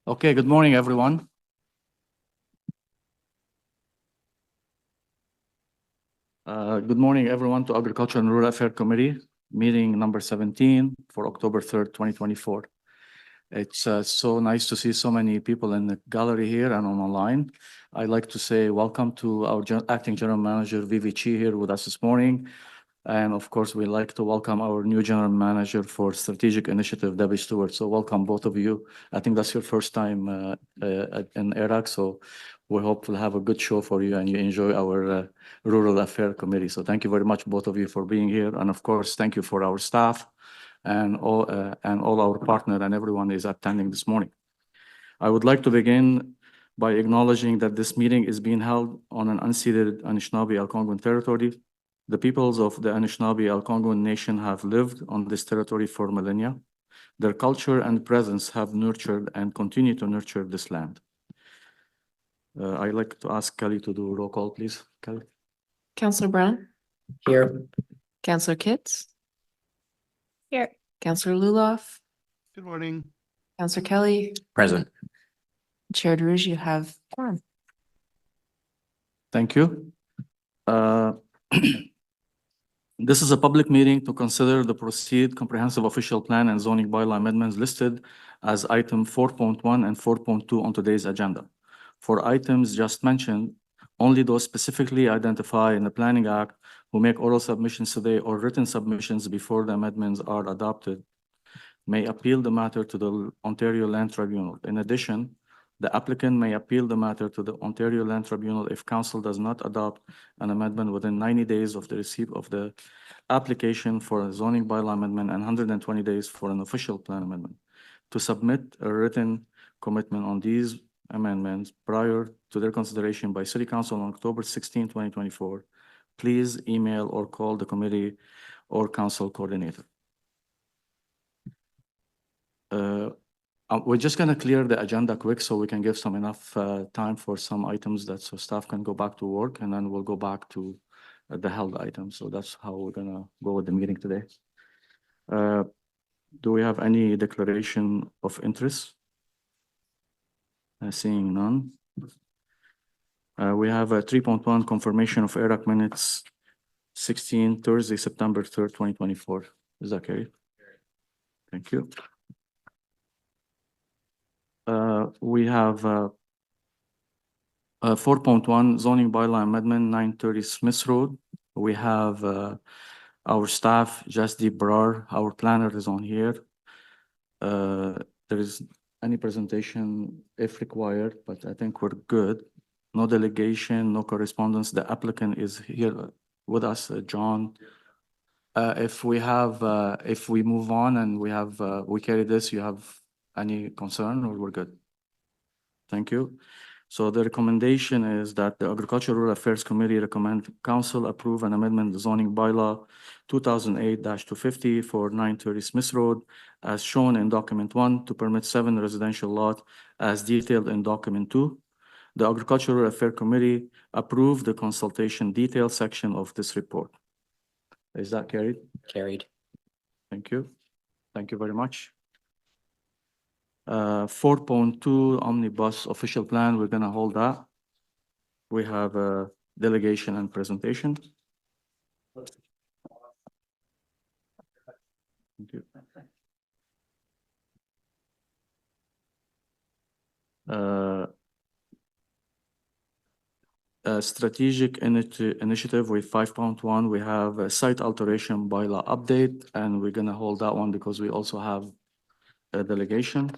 Okay, good morning, everyone. Good morning, everyone, to Agriculture and Rural Affairs Committee, meeting number 17 for October 3rd, 2024. It's so nice to see so many people in the gallery here and online. I'd like to say welcome to our Acting General Manager, Vivi Chi, here with us this morning. And of course, we'd like to welcome our new General Manager for Strategic Initiative, Debbie Stewart. So welcome, both of you. I think that's your first time in Iraq, so we hope to have a good show for you and you enjoy our Rural Affairs Committee. So thank you very much, both of you, for being here. And of course, thank you for our staff and all our partners and everyone is attending this morning. I would like to begin by acknowledging that this meeting is being held on an unceded Anishinaabe-Algonquin territory. The peoples of the Anishinaabe-Algonquin Nation have lived on this territory for millennia. Their culture and presence have nurtured and continue to nurture this land. I'd like to ask Kelly to do a roll call, please. Kelly. Councillor Brown? Here. Councillor Kitts? Here. Councillor Luloff? Good morning. Councillor Kelly? Present. Chair DeRouge, you have quorum. Thank you. This is a public meeting to consider the proceed comprehensive official plan and zoning bylaw amendments listed as item 4.1 and 4.2 on today's agenda. For items just mentioned, only those specifically identified in the Planning Act who make oral submissions today or written submissions before the amendments are adopted may appeal the matter to the Ontario Land Tribunal. In addition, the applicant may appeal the matter to the Ontario Land Tribunal if Council does not adopt an amendment within 90 days of the receipt of the application for a zoning bylaw amendment and 120 days for an official plan amendment. To submit a written commitment on these amendments prior to their consideration by City Council on October 16, 2024, please email or call the committee or council coordinator. We're just going to clear the agenda quick so we can give some enough time for some items so staff can go back to work, and then we'll go back to the held items. So that's how we're going to go with the meeting today. Do we have any declaration of interest? Seeing none. We have a 3.1 confirmation of ERAC minutes 16 Thursday, September 3rd, 2024. Is that carried? Thank you. We have 4.1 zoning bylaw amendment 930 Smith Road. We have our staff, Jasdeep Brar, our planner is on here. There is any presentation if required, but I think we're good. No delegation, no correspondence. The applicant is here with us, John. If we move on and we carry this, you have any concern or we're good? Thank you. So the recommendation is that the Agricultural Rural Affairs Committee recommend Council approve an amendment to zoning bylaw 2008-250 for 930 Smith Road as shown in document 1 to permit 7 residential lots as detailed in document 2. The Agricultural Rural Affairs Committee approved the consultation detail section of this report. Is that carried? Carried. Thank you. Thank you very much. 4.2 Omnibus Official Plan, we're going to hold that. We have a delegation and presentation. Thank you. Strategic initiative with 5.1, we have a site alteration bylaw update, and we're going to hold that one because we also have a delegation.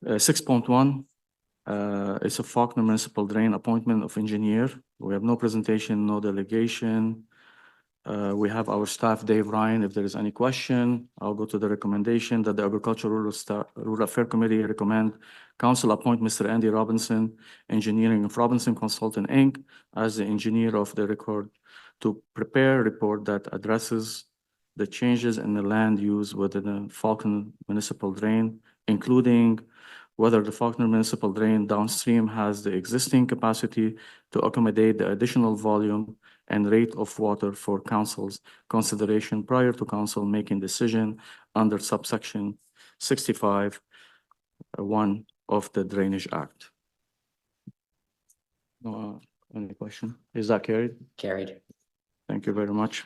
6.1 is a Faulkner Municipal Drain appointment of engineer. We have no presentation, no delegation. We have our staff, Dave Ryan. If there is any question, I'll go to the recommendation that the Agricultural Rural Affairs Committee recommend Council appoint Mr. Andy Robinson, Engineering of Robinson Consultant, Inc., as the engineer of the record to prepare a report that addresses the changes in the land use within the Faulkner Municipal Drain, including whether the Faulkner Municipal Drain downstream has the existing capacity to accommodate the additional volume and rate of water for Council's consideration prior to Council making decision under subsection 65(1) of the Drainage Act. No, any question? Is that carried? Carried. Thank you very much.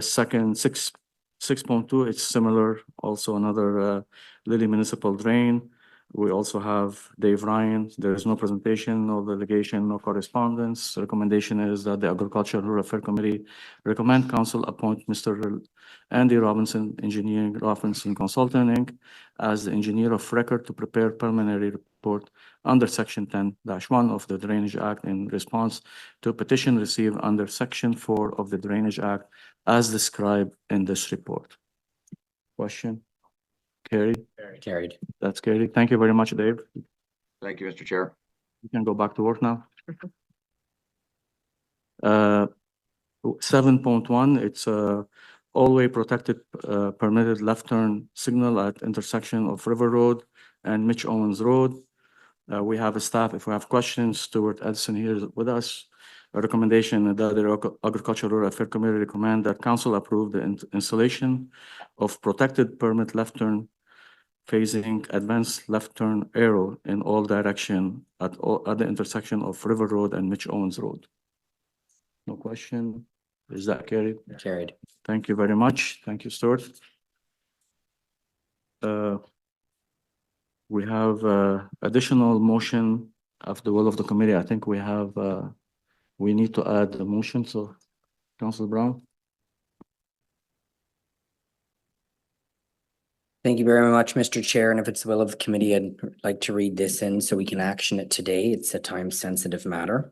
Second, 6.2, it's similar, also another Lily Municipal Drain. We also have Dave Ryan. There is no presentation, no delegation, no correspondence. Recommendation is that the Agriculture and Rural Affairs Committee recommend council appoint Mr. Andy Robinson, Engineering Robinson Consulting Inc., as the engineer of record to prepare preliminary report under Section 10-1 of the Drainage Act in response to a petition received under Section 4 of the Drainage Act as described in this report. Question? Carried? Carried. That's carried. Thank you very much, Dave. Thank you, Mr. Chair. You can go back to work now. 7.1, it's a all-way protected permitted left turn signal at intersection of River Road and Mitch Owens Road. We have a staff, if we have questions, Stuart Edson here is with us. A recommendation that the Agricultural Rural Affairs Committee recommend that council approve the installation of protected permit left turn facing advanced left turn arrow in all direction at the intersection of River Road and Mitch Owens Road. No question. Is that carried? Carried. Thank you very much. Thank you, Stuart. We have additional motion of the will of the committee. I think we have, we need to add a motion. So, Councilor Brown. Thank you very much, Mr. Chair. And if it's the will of the committee, I'd like to read this in so we can action it today. It's a time-sensitive matter.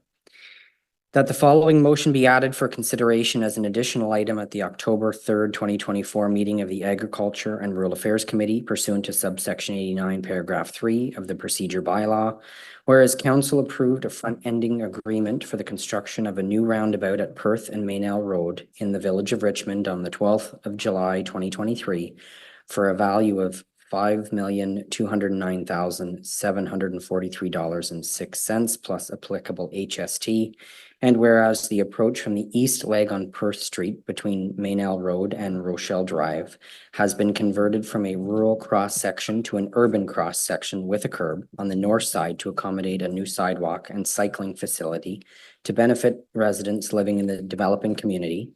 That the following motion be added for consideration as an additional item at the October 3rd, 2024 meeting of the Agriculture and Rural Affairs Committee pursuant to subsection 89, paragraph 3 of the procedure bylaw. Whereas council approved a front-ending agreement for the construction of a new roundabout at Perth and Maynell Road in the village of Richmond on the 12th of July, 2023 for a value of $5,209,743.06 plus applicable HST. And whereas the approach from the east leg on Perth Street between Maynell Road and Rochelle Drive has been converted from a rural cross-section to an urban cross-section with a curb on the north side to accommodate a new sidewalk and cycling facility to benefit residents living in the developing community.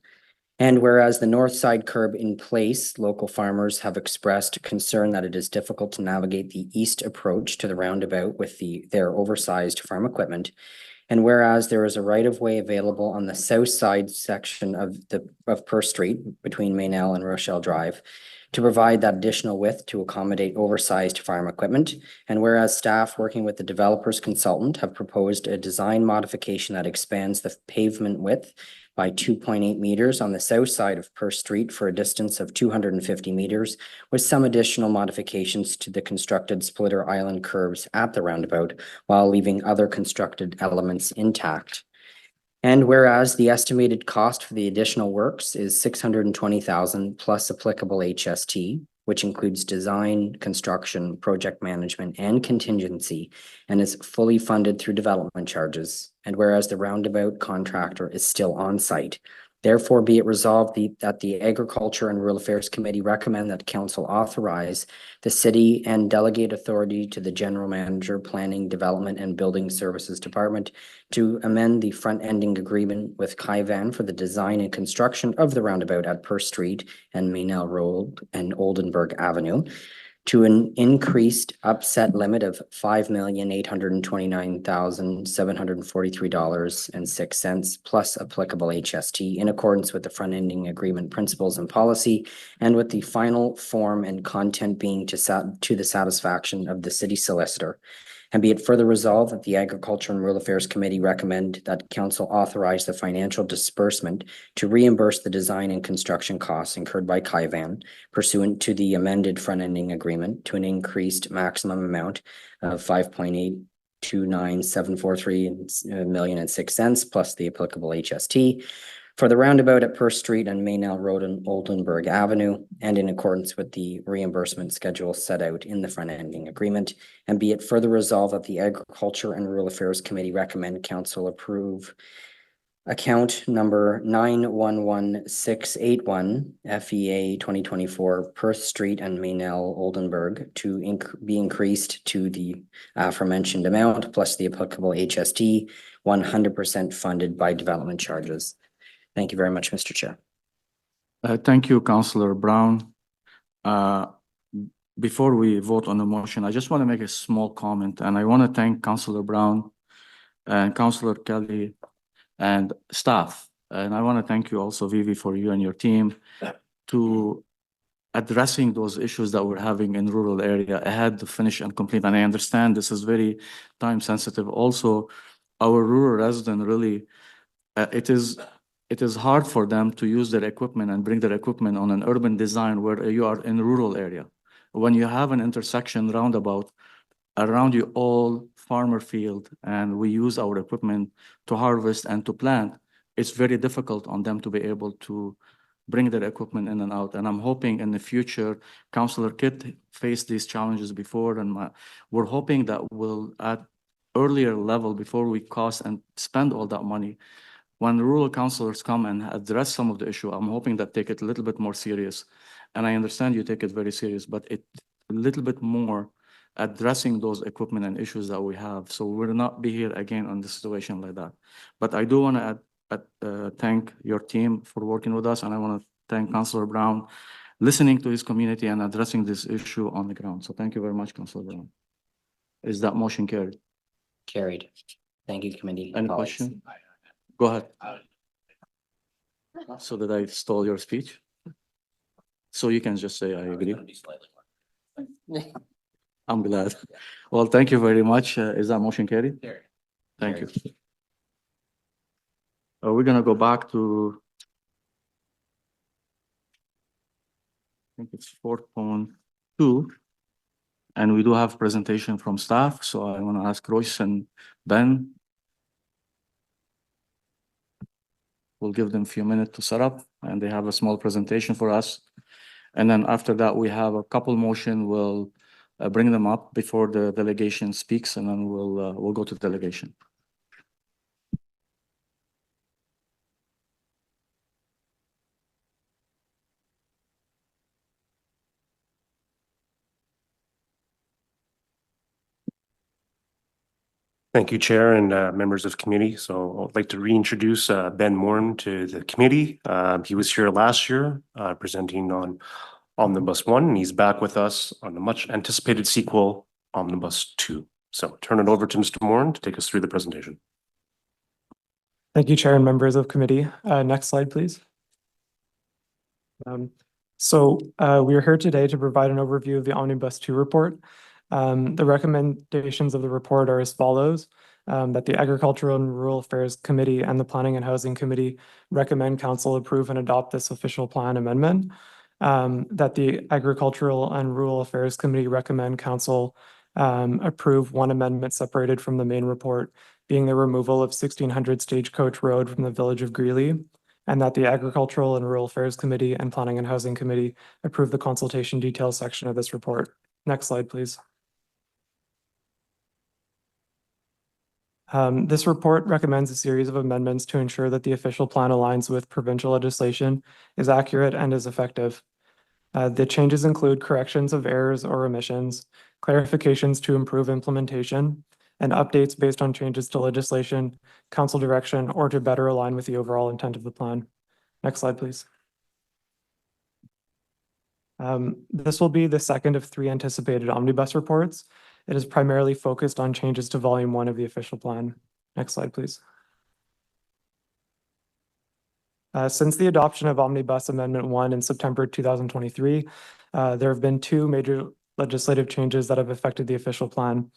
And whereas the north side curb in place, local farmers have expressed concern that it is difficult to navigate the east approach to the roundabout with their oversized farm equipment. And whereas there is a right-of-way available on the south side section of Perth Street between Maynell and Rochelle Drive to provide that additional width to accommodate oversized farm equipment. And whereas staff working with the developer's consultant have proposed a design modification that expands the pavement width by 2.8 meters on the south side of Perth Street for a distance of 250 meters, with some additional modifications to the constructed splitter island curves at the roundabout, while leaving other constructed elements intact. And whereas the estimated cost for the additional works is $620,000 plus applicable HST, which includes design, construction, project management, and contingency, and is fully funded through development charges. And whereas the roundabout contractor is still on site, therefore be it resolved that the Agriculture and Rural Affairs Committee recommend that council authorize the city and delegate authority to the General Manager, Planning, Development, and Building Services Department to amend the front-ending agreement with Kaivan for the design and construction of the roundabout at Perth Street and Maynell Road and Oldenburg Avenue to an increased upset limit of $5,829,743.06 plus applicable HST in accordance with the front-ending agreement principles and policy, and with the final form and content being to the satisfaction of the city solicitor. And be it further resolved that the Agriculture and Rural Affairs Committee recommend that council authorize the financial disbursement to reimburse the design and construction costs incurred by Kaivan pursuant to the amended front-ending agreement to an increased maximum amount of $5,829,743.06 plus the applicable HST for the roundabout at Perth Street and Maynell Road and Oldenburg Avenue, and in accordance with the reimbursement schedule set out in the front-ending agreement. And be it further resolved that the Agriculture and Rural Affairs Committee recommend council approve Account number 911681 FEA 2024 Perth Street and Maynell Oldenburg to be increased to the aforementioned amount plus the applicable HST 100% funded by development charges. Thank you very much, Mr. Chair. Thank you, Councillor Brown. Before we vote on the motion, I just want to make a small comment, and I want to thank Councillor Brown and Councillor Kelly and staff. And I want to thank you also, Vivi, for you and your team to addressing those issues that we're having in rural area ahead to finish and complete. And I understand this is very time sensitive. Also, our rural resident really, it is hard for them to use their equipment and bring their equipment on an urban design where you are in rural area. When you have an intersection roundabout around you, all farmer field, and we use our equipment to harvest and to plant, it's very difficult on them to be able to bring their equipment in and out. And I'm hoping in the future, Councillor Kitt faced these challenges before, and we're hoping that we'll at earlier level before we cost and spend all that money. When rural councillors come and address some of the issue, I'm hoping that take it a little bit more serious. And I understand you take it very serious, but it a little bit more addressing those equipment and issues that we have. So we'll not be here again on the situation like that. But I do want to thank your team for working with us. And I want to thank Councillor Brown, listening to his community and addressing this issue on the ground. So thank you very much, Councillor Brown. Is that motion carried? Carried. Thank you, committee. Any colleagues. question? Go ahead. So did I stole your speech? So you can just say, I agree. I'm glad. Well, thank you very much. Is that motion carried? Thank you. We're gonna go back to, I think it's 4.2. And we do have presentation from staff. So I want to ask Royce and Ben. We'll give them a few minutes to set up, and they have a small presentation for us. And then after that, we have a couple motion. We'll bring them up before the delegation speaks, and then we'll go to the delegation. Thank you, Chair and members of committee. So I'd like to reintroduce Ben Morin to the committee. He was here last year presenting on Omnibus 1, and he's back with us on the much anticipated sequel, Omnibus 2. So turn it over to Mr. Morin to take us through the presentation. Thank you, Chair and members of committee. Next slide, please. We are here today to provide an overview of the Omnibus 2 report. The recommendations of the report are as follows: that the Agricultural and Rural Affairs Committee and the Planning and Housing Committee recommend Council approve and adopt this official plan amendment. That the Agricultural and Rural Affairs Committee recommend Council approve one amendment separated from the main report, being the removal of 1600 Stagecoach Road from the village of Greeley, and that the Agricultural and Rural Affairs Committee and Planning and Housing Committee approve the consultation details section of this report. Next slide, please. This report recommends a series of amendments to ensure that the official plan aligns with provincial legislation, is accurate, and is effective. The changes include corrections of errors or omissions, clarifications to improve implementation, and updates based on changes to legislation, council direction, or to better align with the overall intent of the plan. Next slide, please. This will be the second of 3 anticipated omnibus reports. It is primarily focused on changes to Volume 1 of the official plan. Next slide, please. Since the adoption of Omnibus Amendment 1 in September 2023, there have been 2 major legislative changes that have affected the official plan.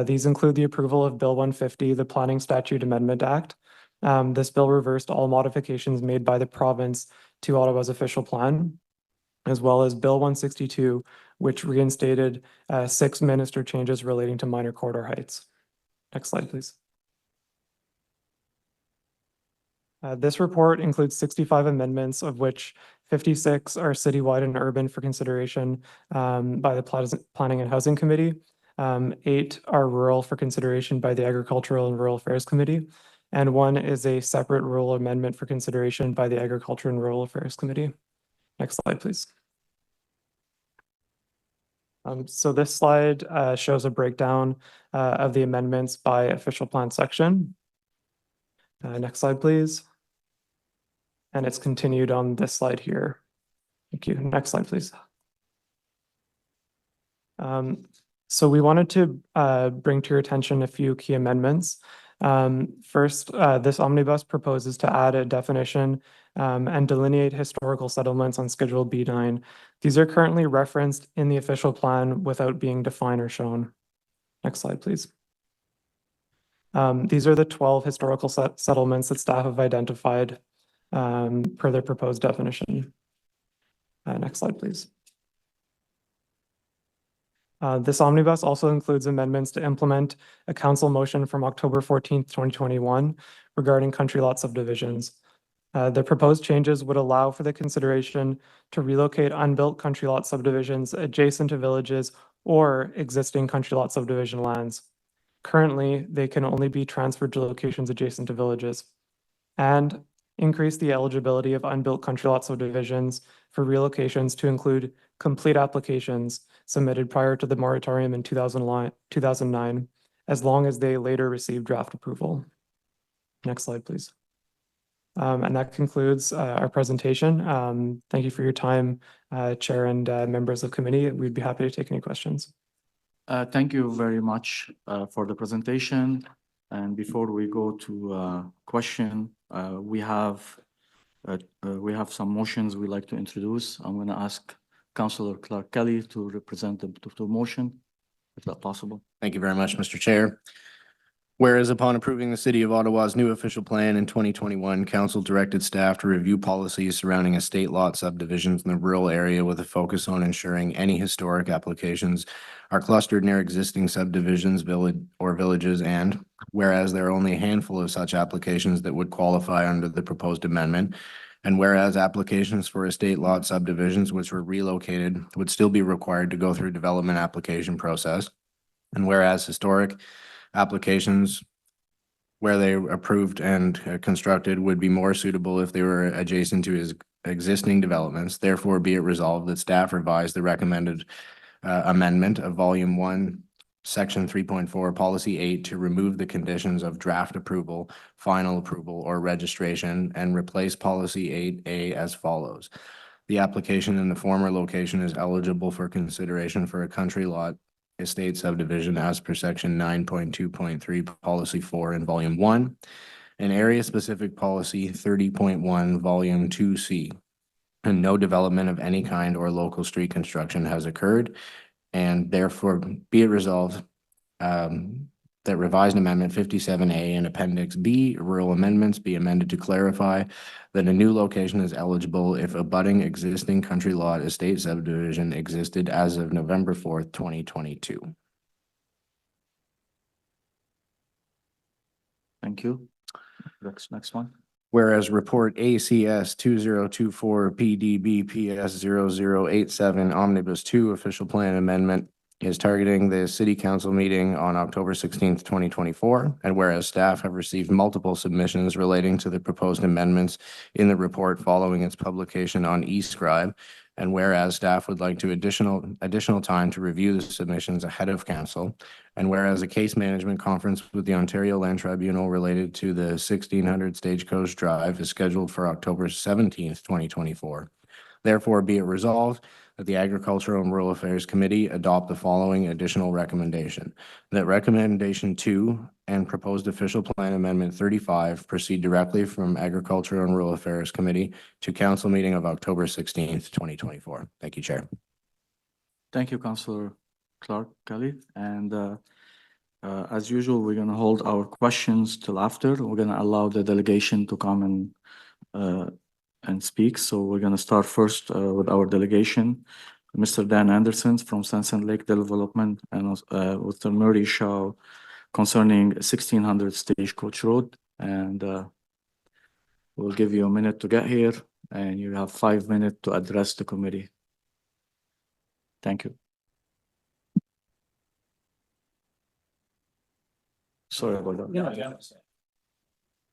These include the approval of Bill 150, the Planning Statute Amendment Act. This bill reversed all modifications made by the province to Ottawa's official plan, as well as Bill 162, which reinstated 6 minister changes relating to minor corridor heights. Next slide, please. This report includes 65 amendments, of which 56 are citywide and urban for consideration by the Planning and Housing Committee. 8 are rural for consideration by the Agricultural and Rural Affairs Committee, and one is a separate rural amendment for consideration by the Agriculture and Rural Affairs Committee. Next slide, please. So this slide shows a breakdown of the amendments by official plan section. Next slide, please. And it's continued on this slide here. Thank you. Next slide, please. So we wanted to bring to your attention a few key amendments. First, this omnibus proposes to add a definition and delineate historical settlements on Schedule B9. These are currently referenced in the official plan without being defined or shown. Next slide, please. These are the 12 historical settlements that staff have identified per their proposed definition. Next slide, please. This omnibus also includes amendments to implement a council motion from October 14th, 2021 regarding country lot subdivisions. The proposed changes would allow for the consideration to relocate unbuilt country lot subdivisions adjacent to villages or existing country lot subdivision lands. Currently, they can only be transferred to locations adjacent to villages. And increase the eligibility of unbuilt country lot subdivisions for relocations to include complete applications submitted prior to the moratorium in 2009, as long as they later receive draft approval. Next slide, please. And that concludes our presentation. Thank you for your time, Chair and members of committee. We'd be happy to take any questions. Thank you very much for the presentation. And before we go to question, we have some motions we'd like to introduce. I'm going to ask Councillor Clark Kelly to represent the motion, if that's possible. Thank you very much, Mr. Chair. Whereas upon approving the City of Ottawa's new official plan in 2021, Council directed staff to review policies surrounding estate lot subdivisions in the rural area with a focus on ensuring any historic applications are clustered near existing subdivisions, villages, and whereas there are only a handful of such applications that would qualify under the proposed amendment, and whereas applications for estate lot subdivisions which were relocated would still be required to go through development application process, and whereas historic applications where they were approved and constructed would be more suitable if they were adjacent to his existing developments. Therefore, be it resolved that staff revise the recommended amendment of Volume 1, Section 3.4, Policy 8 to remove the conditions of draft approval, final approval, or registration and replace Policy 8A as follows. The application in the former location is eligible for consideration for a country lot estate subdivision as per Section 9.2.3, Policy 4 in Volume 1, and Area-Specific Policy 30.1, Volume 2C. And no development of any kind or local street construction has occurred, and therefore be it resolved that revised amendment 57A and Appendix B, rural amendments, be amended to clarify that a new location is eligible if abutting existing country lot estate subdivision existed as of November 4th, 2022. Thank you. Next one. Whereas report ACS 2024 PDBPS 0087 Omnibus 2 official plan amendment is targeting the City Council meeting on October 16th, 2024. And whereas staff have received multiple submissions relating to the proposed amendments in the report following its publication on eScribe, and whereas staff would like to additional time to review the submissions ahead of council, and whereas a case management conference with the Ontario Land Tribunal related to the 1600 Stagecoach Drive is scheduled for October 17th, 2024. Therefore, be it resolved that the Agricultural and Rural Affairs Committee adopt the following additional recommendation. That recommendation 2 and proposed official plan amendment 35 proceed directly from Agricultural and Rural Affairs Committee to council meeting of October 16th, 2024. Thank you, Chair. Thank you, Councillor Clark Kelly. And as usual, we're going to hold our questions till after. We're going to allow the delegation to come and speak. So we're going to start first with our delegation, Mr. Dan Anderson from Sunset Lake Development, and Mr. Murray Shaw concerning 1600 Stagecoach Road. And we'll give you a minute to get here, and you have 5 minutes to address the committee. Thank you. Sorry about that.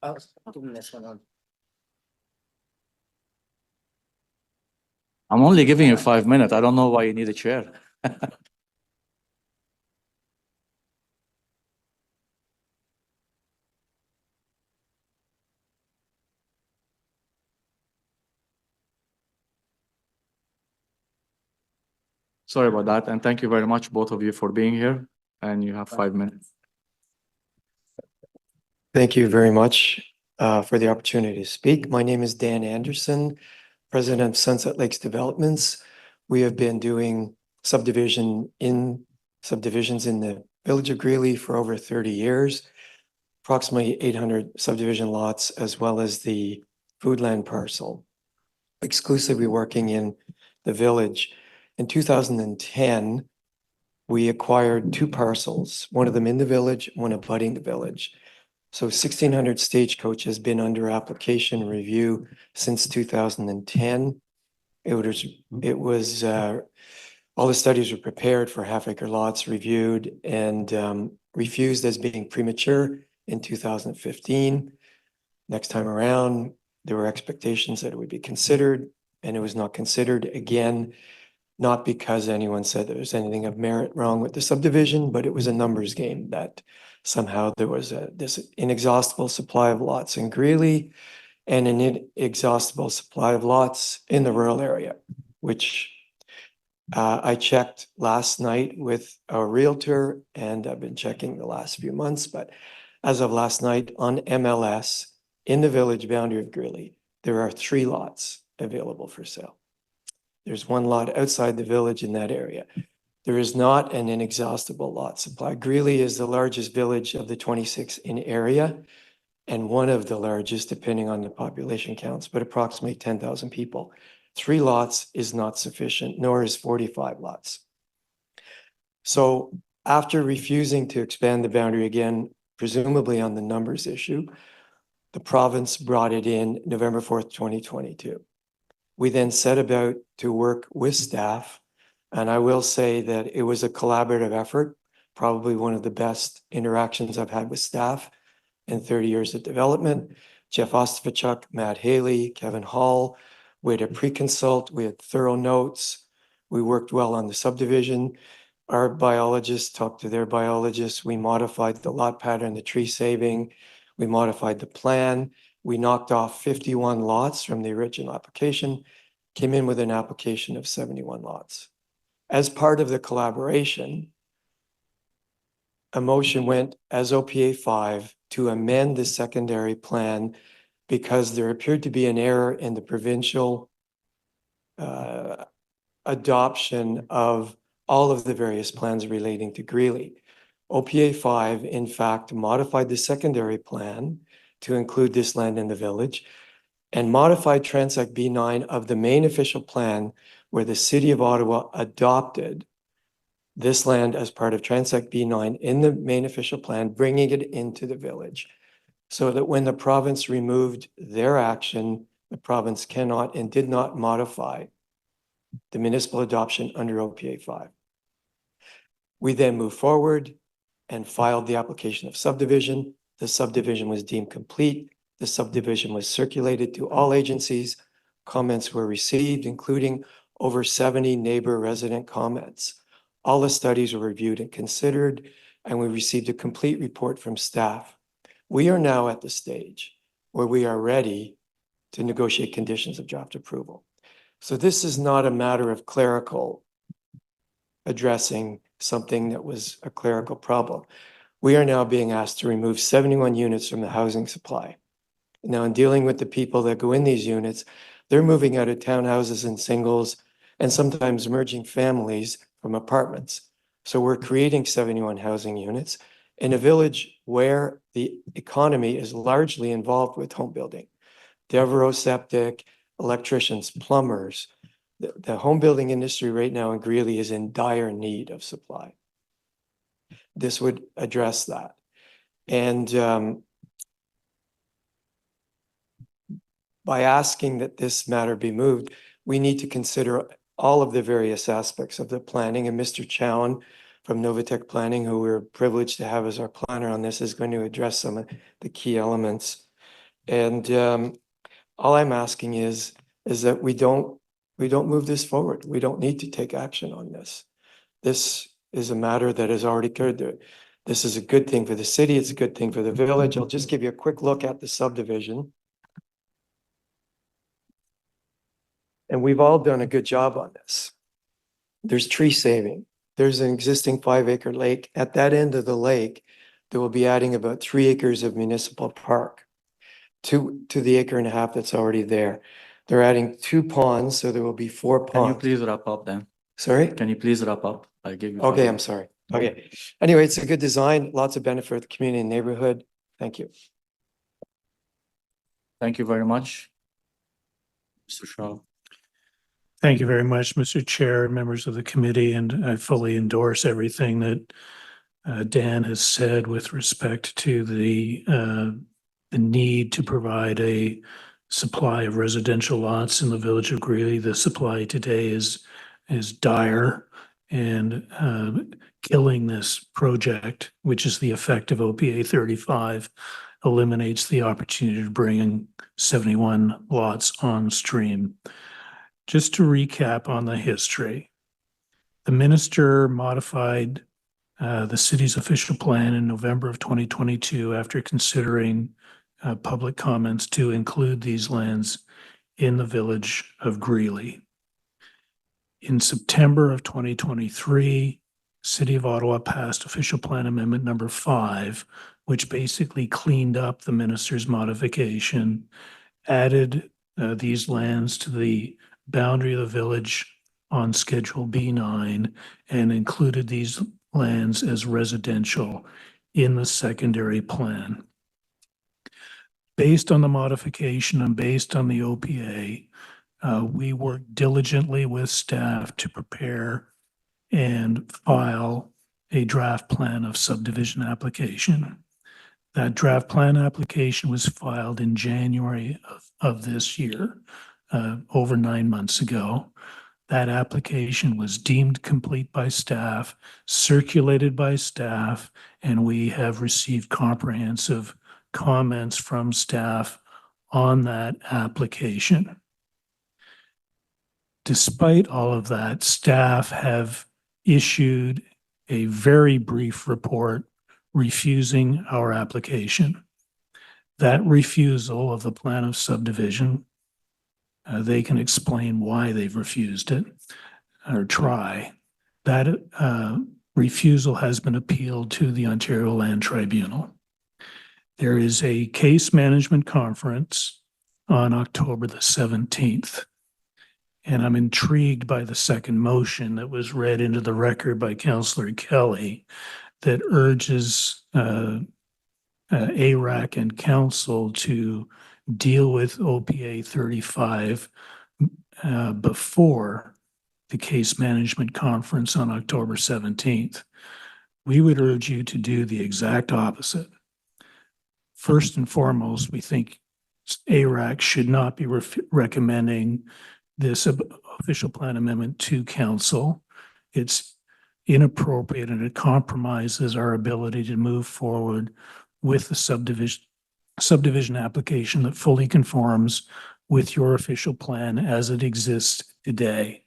I'll give him this one on. I'm only giving you 5 minutes. I don't know why you need a chair. Sorry about that, and thank you very much, both of you, for being here, and you have 5 minutes. Thank you very much for the opportunity to speak. My name is Dan Anderson, President of Sunset Lakes Developments. We have been doing subdivisions in the village of Greeley for over 30 years, approximately 800 subdivision lots, as well as the foodland parcel, exclusively working in the village. In 2010, we acquired two parcels, one of them in the village, one abutting the village. So 1,600 Stagecoach has been under application review since 2010. It was all the studies were prepared for half-acre lots, reviewed and refused as being premature in 2015. Next time around, there were expectations that it would be considered, and it was not considered again, not because anyone said there was anything of merit wrong with the subdivision, but it was a numbers game that somehow there was this inexhaustible supply of lots in Greeley and an inexhaustible supply of lots in the rural area, which I checked last night with a realtor, and I've been checking the last few months, but as of last night on MLS in the village boundary of Greeley, there are 3 lots available for sale. There's 1 lot outside the village in that area. There is not an inexhaustible lot supply. Greeley is the largest village of the 26 in area and one of the largest, depending on the population counts, but approximately 10,000 people. 3 lots is not sufficient, nor is 45 lots. So after refusing to expand the boundary again, presumably on the numbers issue, the province brought it in November 4th, 2022. We then set about to work with staff, and I will say that it was a collaborative effort, probably one of the best interactions I've had with staff in 30 years of development. Jeff Ostapachuk, Matt Haley, Kevin Hall. We had a pre-consult, we had thorough notes. We worked well on the subdivision. Our biologists talked to their biologists. We modified the lot pattern, the tree saving. We modified the plan. We knocked off 51 lots from the original application, came in with an application of 71 lots. As part of the collaboration, a motion went as OPA 5 to amend the secondary plan because there appeared to be an error in the provincial adoption of all of the various plans relating to Greeley. OPA 5, in fact, modified the secondary plan to include this land in the village and modified Transect B9 of the main official plan where the city of Ottawa adopted this land as part of Transect B9 in the main official plan, bringing it into the village. So that when the province removed their action, the province cannot and did not modify the municipal adoption under OPA 5. We then moved forward and filed the application of subdivision. The subdivision was deemed complete. The subdivision was circulated to all agencies. Comments were received, including over 70 neighbor resident comments. All the studies were reviewed and considered, and we received a complete report from staff. We are now at the stage where we are ready to negotiate conditions of draft approval. So this is not a matter of clerical addressing something that was a clerical problem. We are now being asked to remove 71 units from the housing supply. Now, in dealing with the people that go in these units, they're moving out of townhouses and singles and sometimes merging families from apartments. So we're creating 71 housing units in a village where the economy is largely involved with home building. Devereaux Septic, electricians, plumbers. The home building industry right now in Greeley is in dire need of supply. This would address that. And by asking that this matter be moved, we need to consider all of the various aspects of the planning. And Mr. Chowan from Novatech Planning, who we're privileged to have as our planner on this, is going to address some of the key elements. And all I'm asking is that we don't move this forward. We don't need to take action on this. This is a matter that has already occurred. This is a good thing for the city. It's a good thing for the village. I'll just give you a quick look at the subdivision. And we've all done a good job on this. There's tree saving. There's an existing 5-acre lake. At that end of the lake, they will be adding about 3 acres of municipal park to the 1.5 acres that's already there. They're adding 2 ponds, so there will be 4 Can you ponds. please wrap up then? Sorry? Can you please wrap up? I gave you. Okay, 5 I'm sorry. Okay. Anyway, it's a good design, lots of benefit for the community and neighborhood. Thank you. Thank you very much. Mr. Shaw. Thank you very much, Mr. Chair, members of the committee, and I fully endorse everything that Dan has said with respect to the need to provide a supply of residential lots in the village of Greeley. The supply today is dire, and killing this project, which is the effect of OPA 35, eliminates the opportunity to bring in 71 lots on stream. Just to recap on the history, the minister modified the city's official plan in November of 2022 after considering public comments to include these lands in the village of Greeley. In September of 2023, City of Ottawa passed official plan amendment number 5, which basically cleaned up the minister's modification, added these lands to the boundary of the village on Schedule B9, and included these lands as residential in the secondary plan. Based on the modification and based on the OPA, we worked diligently with staff to prepare and file a draft plan of subdivision application. That draft plan application was filed in January of this year, over 9 months ago. That application was deemed complete by staff, circulated by staff, and we have received comprehensive comments from staff on that application. Despite all of that, staff have issued a very brief report refusing our application. That refusal of the plan of subdivision, they can explain why they've refused it or try. That refusal has been appealed to the Ontario Land Tribunal. There is a case management conference on October the 17th. And I'm intrigued by the second motion that was read into the record by Councillor Kelly that urges ARAC and council to deal with OPA 35 before the case management conference on October 17th. We would urge you to do the exact opposite. First and foremost, we think ARAC should not be recommending this official plan amendment to council. It's inappropriate and it compromises our ability to move forward with the subdivision application that fully conforms with your official plan as it exists today.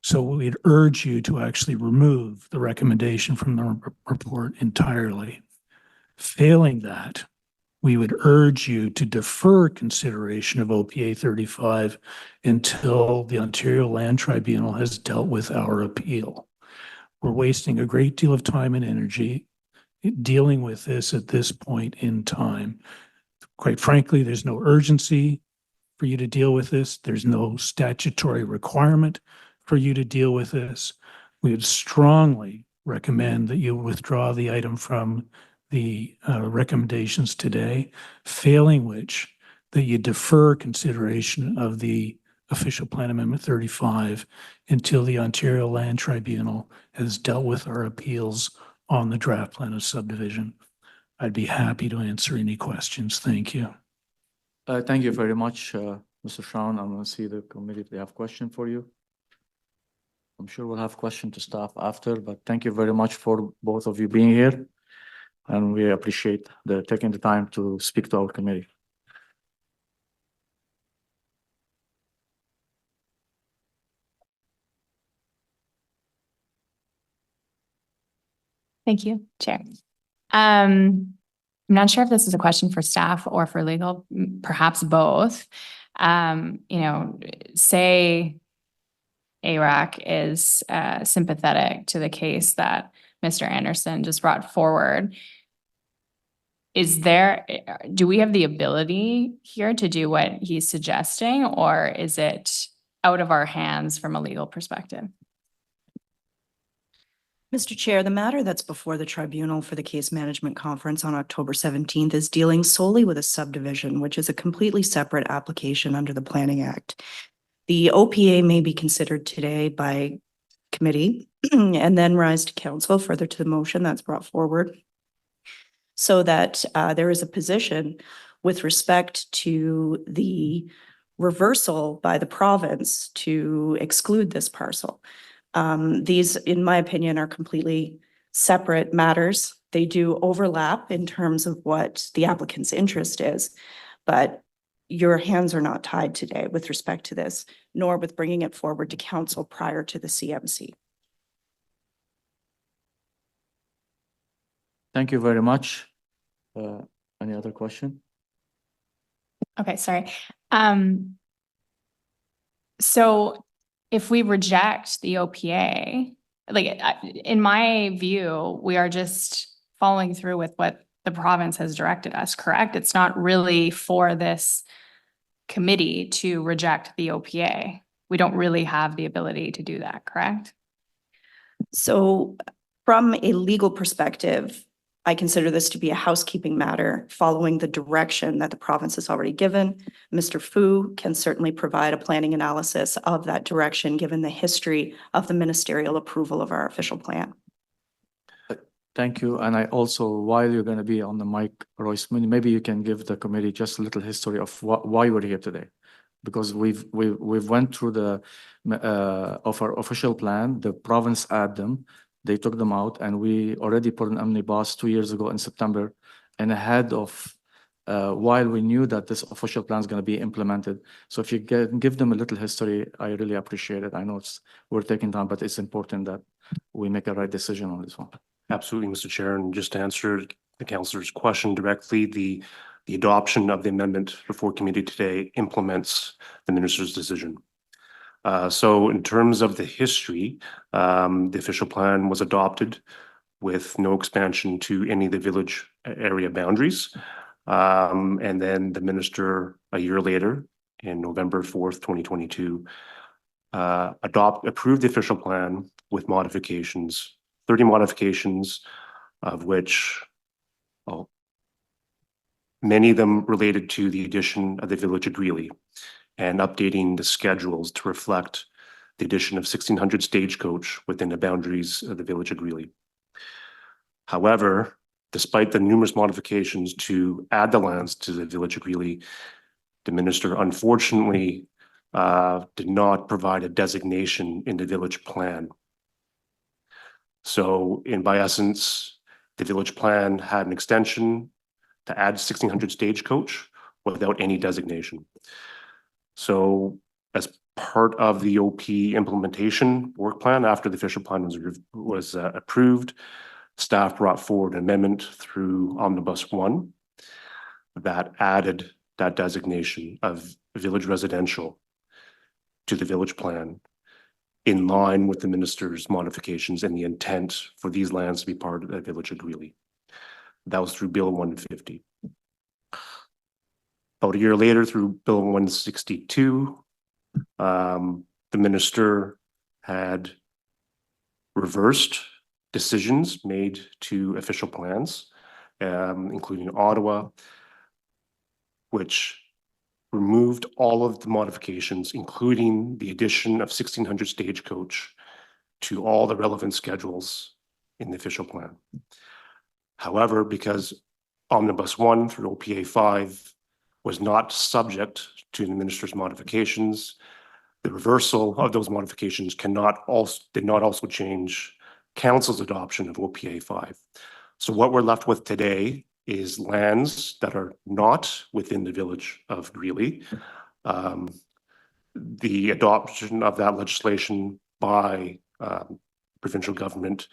So we'd urge you to actually remove the recommendation from the report entirely. Failing that, we would urge you to defer consideration of OPA 35 until the Ontario Land Tribunal has dealt with our appeal. We're wasting a great deal of time and energy dealing with this at this point in time. Quite frankly, there's no urgency for you to deal with this. There's no statutory requirement for you to deal with this. We would strongly recommend that you withdraw the item from the recommendations today, failing which that you defer consideration of the official plan amendment 35 until the Ontario Land Tribunal has dealt with our appeals on the draft plan of subdivision. I'd be happy to answer any questions. Thank you. Thank you very much, Mr. Shawn. I'm going to see the committee if they have question for you. I'm sure we'll have question to staff after, but thank you very much for both of you being here. and we appreciate taking the time to speak to our committee. Thank you, Chair. I'm not sure if this is a question for staff or for legal, perhaps both. Say ARAC is sympathetic to the case that Mr. Anderson just brought forward. Do we have the ability here to do what he's suggesting, or is it out of our hands from a legal perspective? Mr. Chair, the matter that's before the tribunal for the case management conference on October 17th is dealing solely with a subdivision, which is a completely separate application under the Planning Act. The OPA may be considered today by committee and then rise to council further to the motion that's brought forward, so that there is a position with respect to the reversal by the province to exclude this parcel. These, in my opinion, are completely separate matters. They do overlap in terms of what the applicant's interest is, but your hands are not tied today with respect to this, nor with bringing it forward to council prior to the CMC. Thank you very much. Any other question? Okay, sorry. So if we reject the OPA, in my view, we are just following through with what the province has directed us, correct? It's not really for this committee to reject the OPA. We don't really have the ability to do that, correct? So from a legal perspective, I consider this to be a housekeeping matter following the direction that the province has already given. Mr. Fu can certainly provide a planning analysis of that direction, given the history of the ministerial approval of our official plan. Thank you. And I also, while you're going to be on the mic, Royce, maybe you can give the committee just a little history of why we're here today. Because we've went through of our official plan, the province added them. They took them out, and we already put an omnibus 2 years ago in September, and ahead of while we knew that this official plan is going to be implemented. So if you give them a little history, I really appreciate it. I know we're taking time, but it's important that we make a right decision on this one. Absolutely, Mr. Chair. And just to answer the councillor's question directly, the adoption of the amendment before committee today implements the minister's decision. So in terms of the history, the official plan was adopted with no expansion to any of the village area boundaries. And then the minister, a year later, in November 4th, 2022, approved the official plan with modifications, 30 modifications, of which many of them related to the addition of the village of Greeley and updating the schedules to reflect the addition of 1600 Stagecoach within the boundaries of the village of Greeley. However, despite the numerous modifications to add the lands to the village of Greeley, the minister unfortunately did not provide a designation in the village plan. So by essence, the village plan had an extension to add 1600 Stagecoach without any designation. So as part of the OP implementation work plan, after the official plan was approved, staff brought forward an amendment through Omnibus 1 that added that designation of village residential to the village plan in line with the minister's modifications and the intent for these lands to be part of the village of Greeley. That was through Bill 150. About a year later, through Bill 162, the minister had reversed decisions made to official plans, including Ottawa, which removed all of the modifications, including the addition of 1600 Stagecoach to all the relevant schedules in the official plan. However, because Omnibus 1 through OPA 5 was not subject to the minister's modifications, the reversal of those modifications did not also change council's adoption of OPA 5. So what we're left with today is lands that are not within the village of Greeley. The adoption of that legislation by provincial government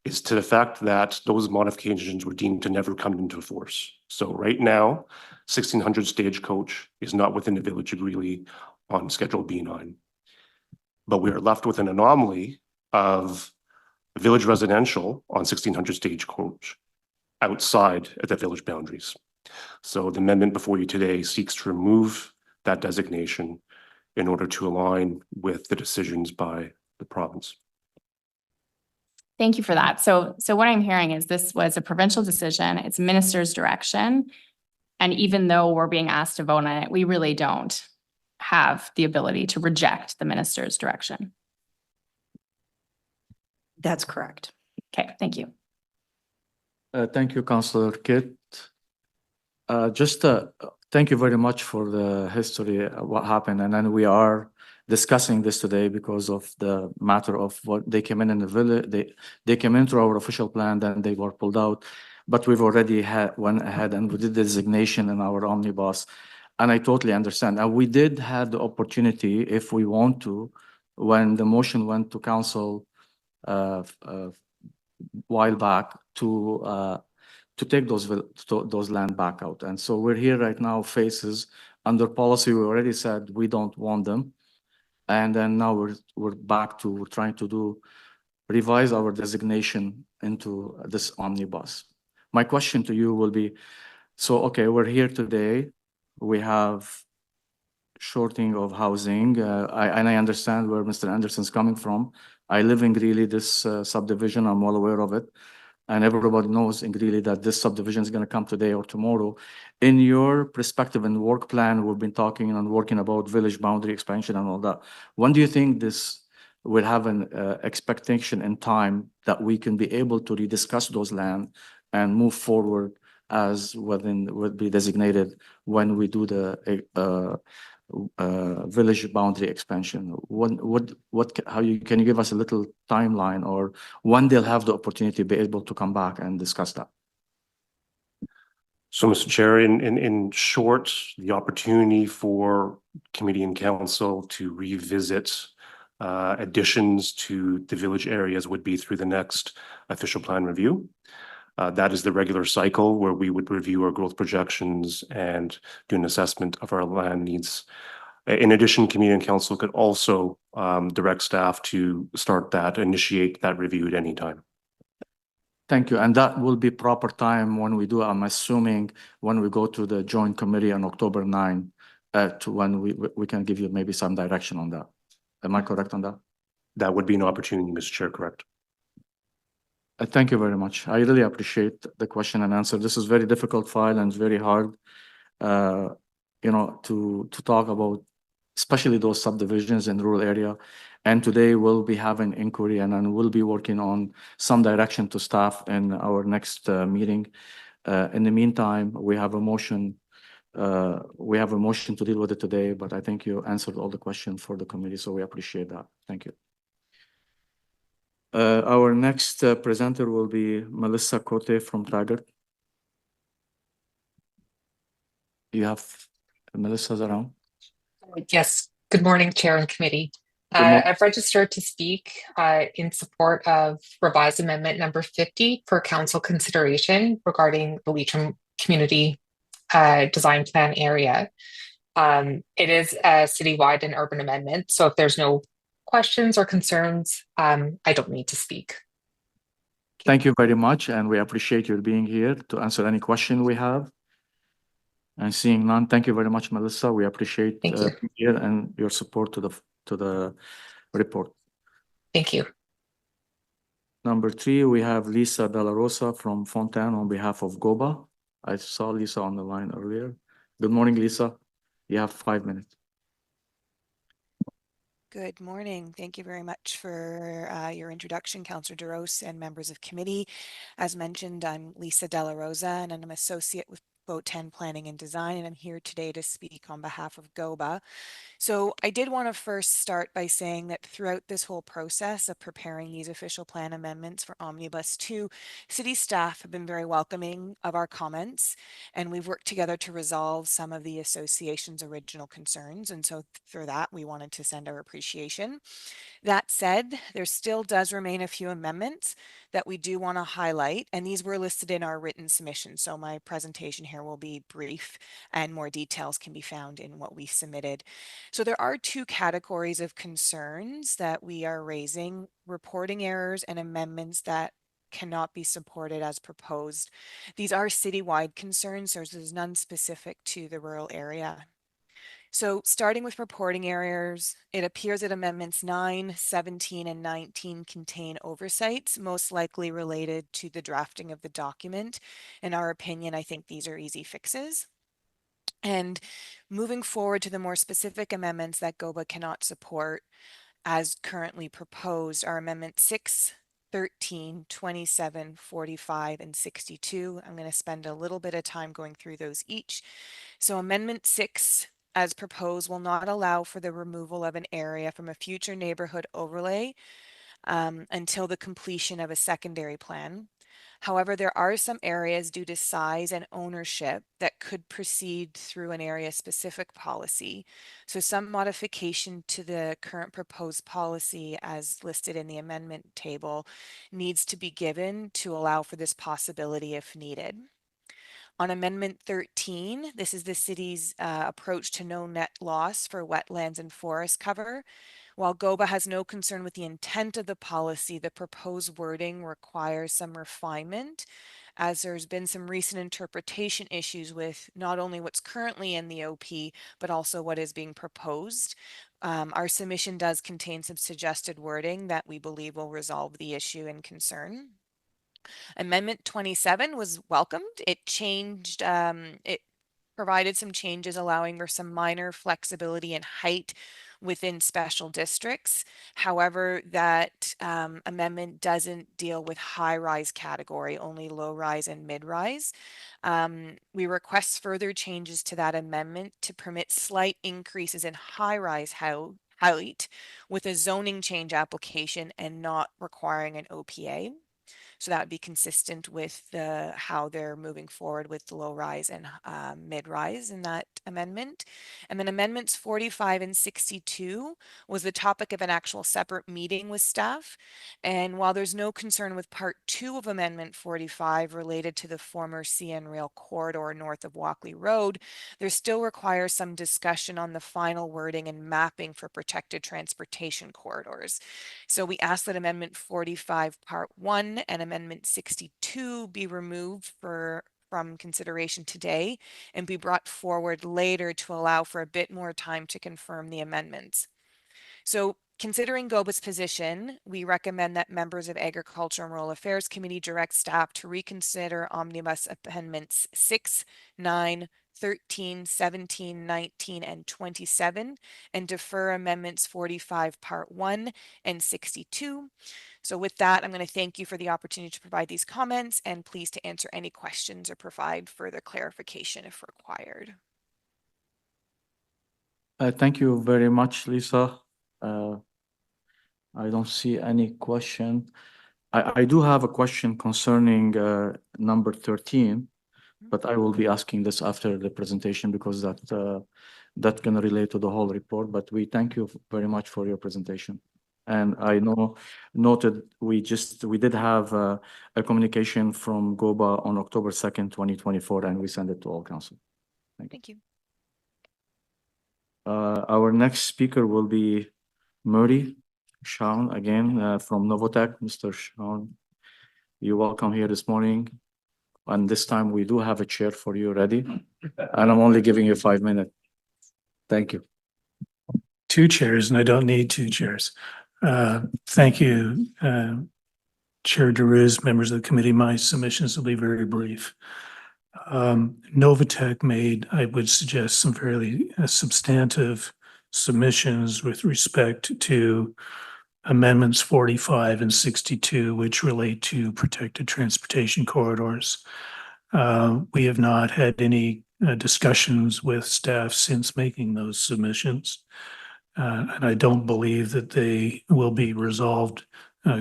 is to the fact that those modifications were deemed to never come into force. So right now, 1600 Stagecoach is not within the village of Greeley on Schedule B9. But we are left with an anomaly of village residential on 1600 Stagecoach outside of the village boundaries. So the amendment before you today seeks to remove that designation in order to align with the decisions by the province. Thank you for that. So what I'm hearing is this was a provincial decision, it's minister's direction. And even though we're being asked to vote on it, we really don't have the ability to reject the minister's direction. That's correct. Okay, thank you. Thank you, Councillor Kitt. Thank you very much for the history of what happened. And then we are discussing this today because of the matter of what they came in the village. They came into our official plan, then they were pulled out. But we've already went ahead and we did the designation in our omnibus. And I totally understand. And we did have the opportunity, if we want to, when the motion went to council while back to take those land back out. And so we're here right now, faces under policy. We already said we don't want them. And then now we're back to trying to revise our designation into this omnibus. My question to you will be, so, okay, we're here today. We have shorting of housing. I understand where Mr. Anderson's coming from. I live in Greeley, this subdivision, I'm well aware of it. And everybody knows in Greeley that this subdivision is going to come today or tomorrow. In your perspective and work plan, we've been talking and working about village boundary expansion and all that. When do you think this will have an expectation in time that we can be able to rediscuss those land and move forward as would be designated when we do the village boundary expansion? Can you give us a little timeline or when they'll have the opportunity to be able to come back and discuss that? So, Mr. Chair, in short, the opportunity for committee and council to revisit additions to the village areas would be through the next official plan review. That is the regular cycle where we would review our growth projections and do an assessment of our land needs. In addition, committee and council could also direct staff to initiate that review at any time. Thank you. And that will be proper time when we do, I'm assuming, when we go to the joint committee on October 9, to when we can give you maybe some direction on that. Am I correct on that? That would be an opportunity, Mr. Chair, correct? Thank you very much. I really appreciate the question and answer. This is very difficult file and it's very hard, to talk about, especially those subdivisions in rural area. And today we'll be having inquiry and then we'll be working on some direction to staff in our next meeting. In the meantime, we have a motion. We have a motion to deal with it today, but I think you answered all the questions for the committee, so we appreciate that. Thank you. Our next presenter will be Melissa Cote from Taggart. You have Melissa's around? Yes. Good morning, Chair and Committee. I've registered to speak in support of revised amendment number 50 for council consideration regarding the Leitrim Community Design Plan area. It is a citywide and urban amendment, so if there's no questions or concerns, I don't need to speak. Thank you very much, and we appreciate your being here to answer any question we have. And seeing none, thank you very much, Melissa. We appreciate you and your support to the report. Thank you. Number 3, we have Lisa Della Rosa from Fontaine on behalf of GOBA. I saw Lisa on the line earlier. Good morning, Lisa. You have 5 minutes. Good morning. Thank you very much for your introduction, Councillor DeRose and members of committee. As mentioned, I'm Lisa Della Rosa and I'm an associate with Boat 10 Planning and Design, and I'm here today to speak on behalf of GOBA. So I did want to first start by saying that throughout this whole process of preparing these official plan amendments for Omnibus 2, city staff have been very welcoming of our comments, and we've worked together to resolve some of the association's original concerns. And so for that, we wanted to send our appreciation. That said, there still does remain a few amendments that we do want to highlight, and these were listed in our written submission. So my presentation here will be brief and more details can be found in what we submitted. So there are two categories of concerns that we are raising: reporting errors and amendments that cannot be supported as proposed. These are citywide concerns, so there's none specific to the rural area. So starting with reporting errors, it appears that amendments 9, 17, and 19 contain oversights, most likely related to the drafting of the document. In our opinion, I think these are easy fixes. And moving forward to the more specific amendments that GOBA cannot support as currently proposed are Amendment 6, 13, 27, 45, and 62. I'm going to spend a little bit of time going through those each. So Amendment 6, as proposed, will not allow for the removal of an area from a future neighborhood overlay until the completion of a secondary plan. However, there are some areas due to size and ownership that could proceed through an area-specific policy. So some modification to the current proposed policy as listed in the amendment table needs to be given to allow for this possibility if needed. On Amendment 13, this is the city's approach to no net loss for wetlands and forest cover. While GOBA has no concern with the intent of the policy, the proposed wording requires some refinement, as there's been some recent interpretation issues with not only what's currently in the OP, but also what is being proposed. Our submission does contain some suggested wording that we believe will resolve the issue in concern. Amendment 27 was welcomed. It changed, it provided some changes allowing for some minor flexibility in height within special districts. However, that amendment doesn't deal with high-rise category, only low-rise and mid-rise. We request further changes to that amendment to permit slight increases in high-rise height with a zoning change application and not requiring an OPA. So that would be consistent with how they're moving forward with the low rise and mid rise in that amendment. And then amendments 45 and 62 was the topic of an actual separate meeting with staff. And while there's no concern with part 2 of amendment 45 related to the former CN Rail corridor north of Walkley Road, there still requires some discussion on the final wording and mapping for protected transportation corridors. So we ask that amendment 45 part 1 and amendment 62 be removed from consideration today and be brought forward later to allow for a bit more time to confirm the amendments. So considering GOBA's position, we recommend that members of Agriculture and Rural Affairs Committee direct staff to reconsider Omnibus Amendments 6, 9, 13, 17, 19, and 27, and defer amendments 45 part 1 and 62. So with that, I'm going to thank you for the opportunity to provide these comments and pleased to answer any questions or provide further clarification if required. Thank you very much, Lisa. I don't see any question. I do have a question concerning number 13, but I will be asking this after the presentation because that's going to relate to the whole report. But we thank you very much for your presentation. And I noted we did have a communication from GOBA on October 2nd, 2024, and we sent it to all council. Thank you. Our next speaker will be Murray Shawn again from Novotech. Mr. Shawn, you're welcome here this morning. And this time we do have a chair for you ready. And I'm only giving you 5 minutes. Thank you. 2 chairs, and I don't need 2 chairs. Thank you, Chair DeRuz, members of the committee. My submissions will be very brief. Novotech made, I would suggest, some fairly substantive submissions with respect to amendments 45 and 62, which relate to protected transportation corridors. We have not had any discussions with staff since making those submissions. And I don't believe that they will be resolved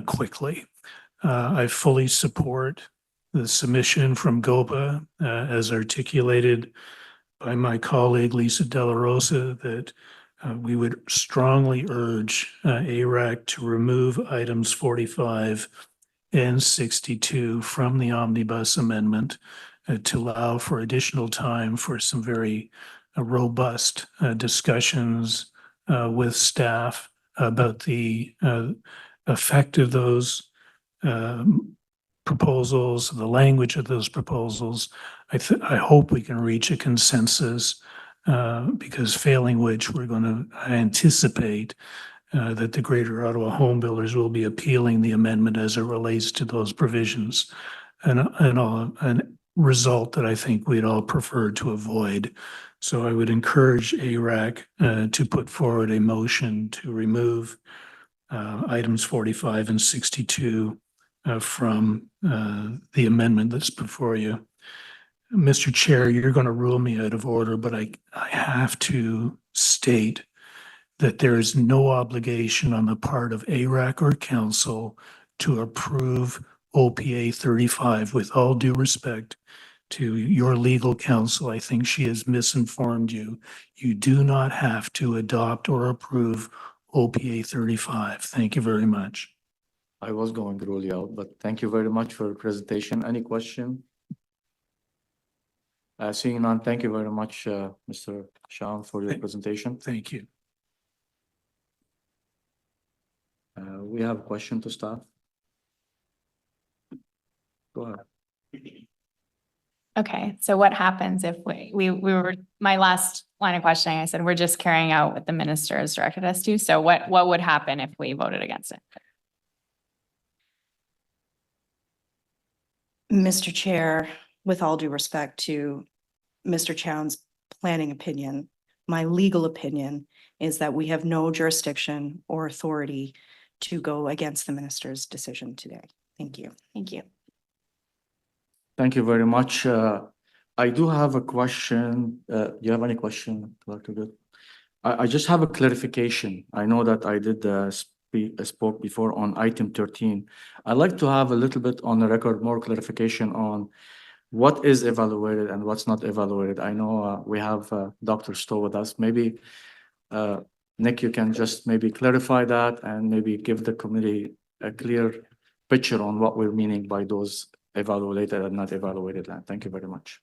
quickly. I fully support the submission from GOPA as articulated by my colleague Lisa De La Rosa that we would strongly urge ARAC to remove items 45 and 62 from the omnibus amendment to allow for additional time for some very robust discussions with staff about the effect of those proposals, the language of those proposals. I hope we can reach a consensus because failing which we're going to anticipate that the Greater Ottawa Home Builders will be appealing the amendment as it relates to those provisions. And result that I think we'd all prefer to avoid. So I would encourage ARAC to put forward a motion to remove items 45 and 62 from the amendment that's before you. Mr. Chair, you're going to rule me out of order, but I have to state that there is no obligation on the part of ARAC or council to approve OPA 35. With all due respect to your legal counsel, I think she has misinformed you. You do not have to adopt or approve OPA 35. Thank you very much. I was going to rule you out, but thank you very much for your presentation. Any question? Seeing none, thank you very much, Mr. Sham, for your presentation. Thank you. We have a question to staff. Go ahead. Okay, so what happens if we were, my last line of questioning, I said, we're just carrying out what the minister has directed us to. So what would happen if we voted against it? Mr. Chair, with all due respect to Mr. Chown's planning opinion, my legal opinion is that we have no jurisdiction or authority to go against the minister's decision today. Thank you. Thank you. Thank you very much. I do have a question. Do you have any question, Dr. Good? I just have a clarification. I know that I did spoke before on item 13. I'd like to have a little bit on the record, more clarification on what is evaluated and what's not evaluated. I know we have Dr. Stowe with us. Maybe Nick, you can just maybe clarify that and maybe give the committee a clear picture on what we're meaning by those evaluated and not evaluated land. Thank you very much.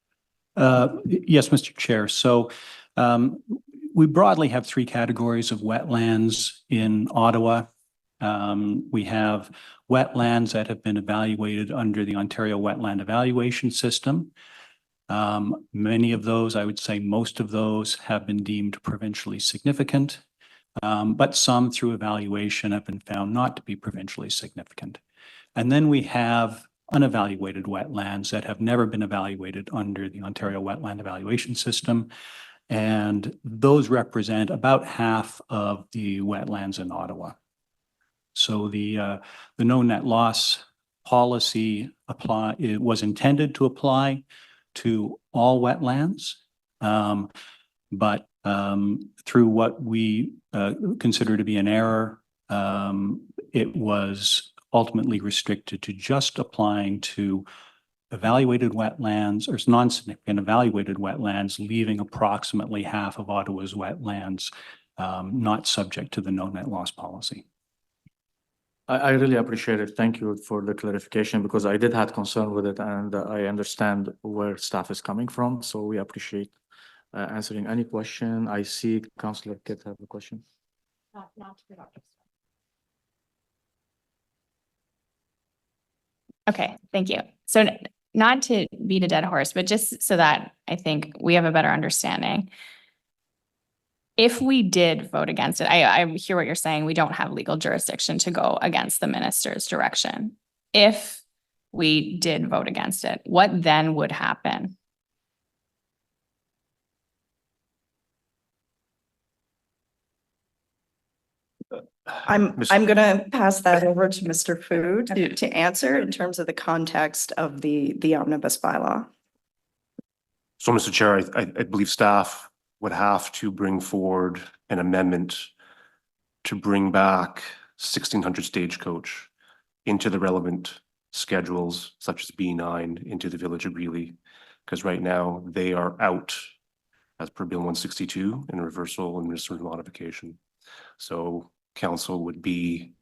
Yes, Mr. Chair. So we broadly have three categories of wetlands in Ottawa. We have wetlands that have been evaluated under the Ontario Wetland Evaluation System. Many of those, I would say most of those, have been deemed provincially significant, but some through evaluation have been found not to be provincially significant. And then we have unevaluated wetlands that have never been evaluated under the Ontario Wetland Evaluation System. And those represent about half of the wetlands in Ottawa. So the no net loss policy it was intended to apply to all wetlands, but through what we consider to be an error, it was ultimately restricted to just applying to evaluated wetlands or non-significant evaluated wetlands, leaving approximately half of Ottawa's wetlands not subject to the no net loss policy. I really appreciate it. Thank you for the clarification because I did have concern with it and I understand where staff is coming from. So we appreciate answering any question. I see Councillor Kitt have a question. Okay, thank you. So not to beat a dead horse, but just so that I think we have a better understanding. If we did vote against it, I hear what you're saying. We don't have legal jurisdiction to go against the minister's direction. If we did vote against it, what then would happen? I'm going to pass that over to Mr. Fu to answer in terms of the context of the omnibus bylaw. So, Mr. Chair, I believe staff would have to bring forward an amendment to bring back 1600 Stagecoach into the relevant schedules such as B9 into the Village of Greeley, because right now they are out as per Bill 162 in reversal and reserve modification. So council would be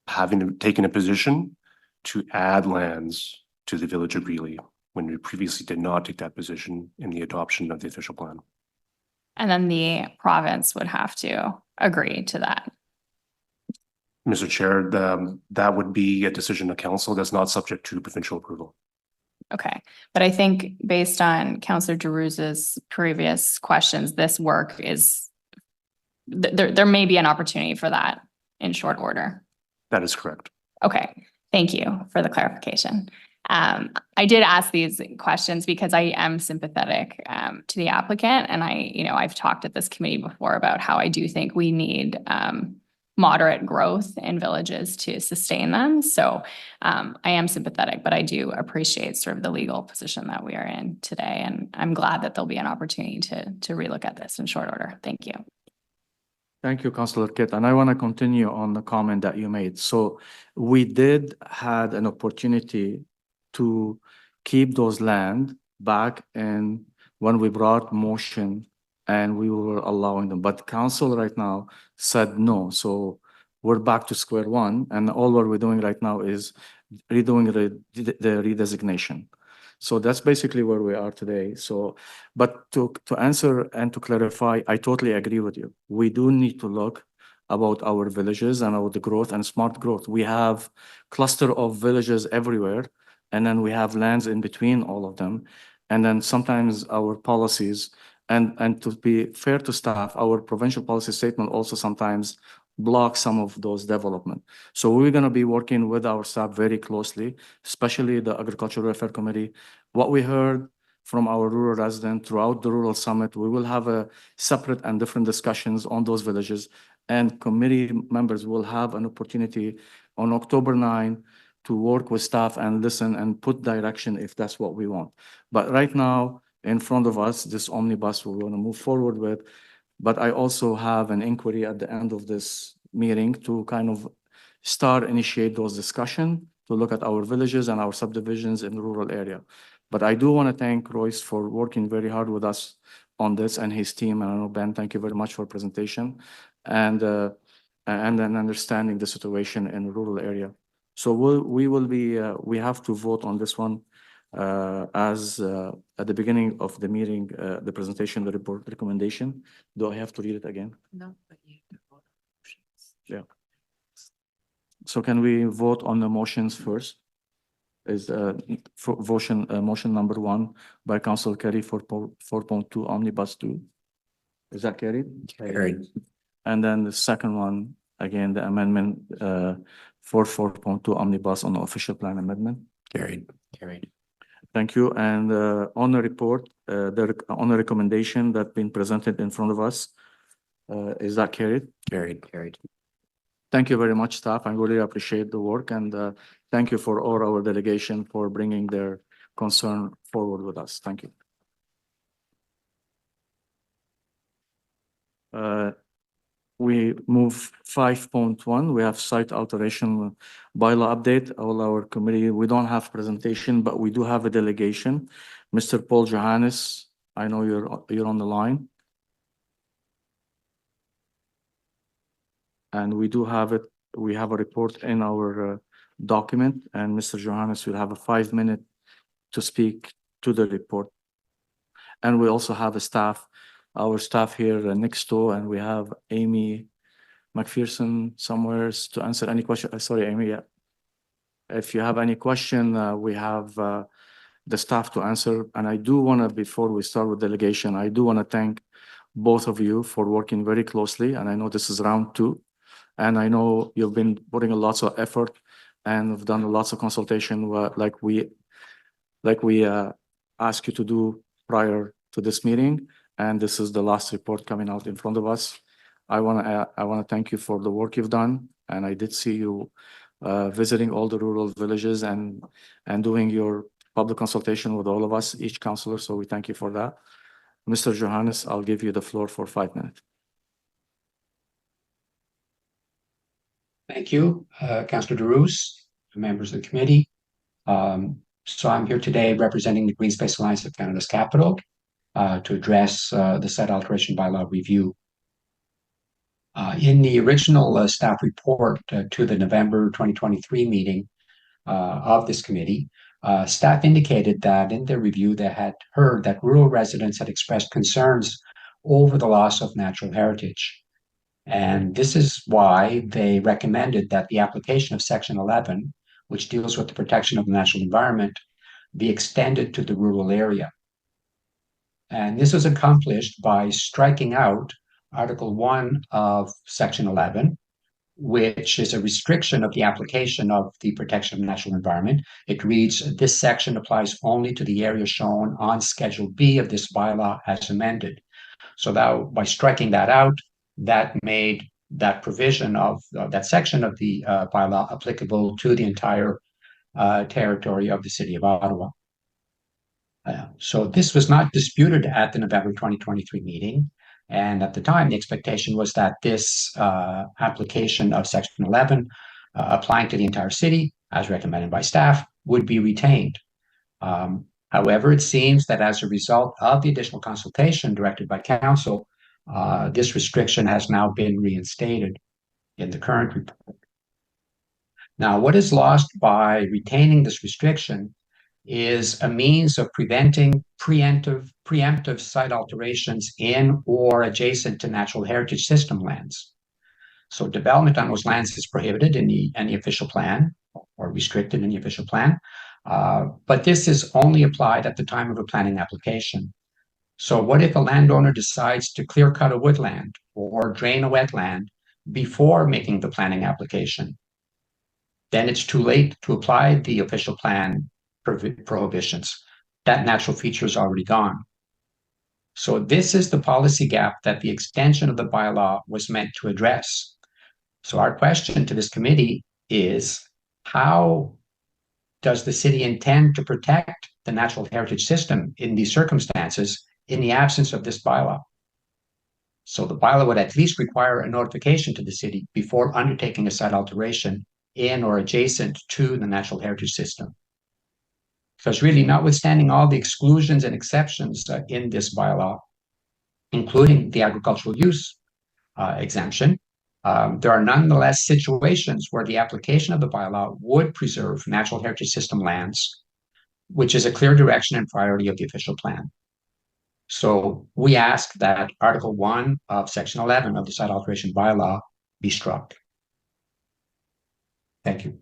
having to taken a position to add lands to the Village of Greeley when we previously did not take that position in the adoption of the official plan. And then the province would have to agree to that. Mr. Chair, that would be a decision of council that's not subject to provincial approval. Okay, but I think based on Councillor Giroux's previous questions, this work is, there may be an opportunity for that in short order. That is correct. Okay, thank you for the clarification. I did ask these questions because I am sympathetic to the applicant, and I've talked at this committee before about how I do think we need moderate growth in villages to sustain them. So I am sympathetic, but I do appreciate sort of the legal position that we are in today, and I'm glad that there'll be an opportunity to relook at this in short order. Thank you. Thank you, Councillor Kit. And I want to continue on the comment that you made. So we did had an opportunity to keep those land back in when we brought motion and we were allowing them. But council right now said no. So we're back to square one. And all what we're doing right now is redoing the redesignation. So that's basically where we are today. So, but to answer and to clarify, I totally agree with you. We do need to look about our villages and about the growth and smart growth. We have cluster of villages everywhere, and then we have lands in between all of them. And then sometimes our policies, and to be fair to staff, our provincial policy statement also sometimes block some of those development. So we're going to be working with our staff very closely, especially the Agricultural Welfare Committee. What we heard from our rural residents throughout the Rural Summit, we will have a separate and different discussions on those villages, and committee members will have an opportunity on October 9 to work with staff and listen and put direction if that's what we want. But right now, in front of us, this omnibus we're going to move forward with. But I also have an inquiry at the end of this meeting to kind of initiate those discussions to look at our villages and our subdivisions in the rural area. But I do want to thank Royce for working very hard with us on this and his team. And I know, Ben, thank you very much for presentation and then understanding the situation in the rural area. So we have to vote on this one as at the beginning of the meeting, the presentation, the report recommendation. Do I have to read it again? No, but you have to vote on motions. Yeah. So can we vote on the motions first? Is motion number 1 by Councillor Kerry for 4.2 Omnibus 2. Is that carried? Carried. And then the second one, again, the amendment for 4.2 Omnibus on the official plan amendment. Carried. Carried. Thank you. And on the report, on the recommendation that's been presented in front of us, is that carried? Carried. Carried. Thank you very much, staff. I really appreciate the work, and thank you for all our delegation for bringing their concern forward with us. Thank you. We move 5.1. We have site alteration bylaw update. All our committee, we don't have presentation, but we do have a delegation. Mr. Paul Johannes, I know you're on the line. And we do have it. We have a report in our document, and Mr. Johannes will have a 5-minute to speak to the report. And we also have our staff here next door, and we have Amy McPherson somewhere to answer any question. Sorry, Amy. Yeah. If you have any question, we have the staff to answer. And I do want to, before we start with delegation, I do want to thank both of you for working very closely. And I know this is round 2. And I know you've been putting lots of effort and have done lots of consultation like we asked you to do prior to this meeting. And this is the last report coming out in front of us. I want to thank you for the work you've done. And I did see you visiting all the rural villages and doing your public consultation with all of us, each councillor, so we thank you for that. Mr. Johannes, I'll give you the floor for 5 minutes. Thank you, Councillor DeRusse, members of the committee. So I'm here today representing the Green Space Alliance of Canada's capital to address the site alteration bylaw review. In the original staff report to the November 2023 meeting of this committee, staff indicated that in their review they had heard that rural residents had expressed concerns over the loss of natural heritage. And this is why they recommended that the application of Section 11, which deals with the protection of the natural environment, be extended to the rural area. And this was accomplished by striking out Article 1 of Section 11, which is a restriction of the application of the protection of the natural environment. It reads, this section applies only to the area shown on Schedule B of this bylaw as amended. So now by striking that out, that made that provision of that section of the bylaw applicable to the entire territory of the city of Ottawa. So this was not disputed at the November 2023 meeting. And at the time, the expectation was that this application of Section 11 applying to the entire city, as recommended by staff, would be retained. However, it seems that as a result of the additional consultation directed by Council, this restriction has now been reinstated in the current report. Now, what is lost by retaining this restriction is a means of preventing preemptive site alterations in or adjacent to natural heritage system lands. So development on those lands is prohibited in the official plan or restricted in the official plan, but this is only applied at the time of a planning application. So what if a landowner decides to clear cut a woodland or drain a wetland before making the planning application? Then it's too late to apply the official plan prohibitions. That natural feature is already gone. So this is the policy gap that the extension of the bylaw was meant to address. So our question to this committee is, how does the city intend to protect the natural heritage system in these circumstances in the absence of this bylaw? So the bylaw would at least require a notification to the city before undertaking a site alteration in or adjacent to the natural heritage system. Because really, notwithstanding all the exclusions and exceptions in this bylaw, including the agricultural use exemption, there are nonetheless situations where the application of the bylaw would preserve natural heritage system lands, which is a clear direction and priority of the official plan. So we ask that Article 1 of Section 11 of the site alteration bylaw be struck. Thank you.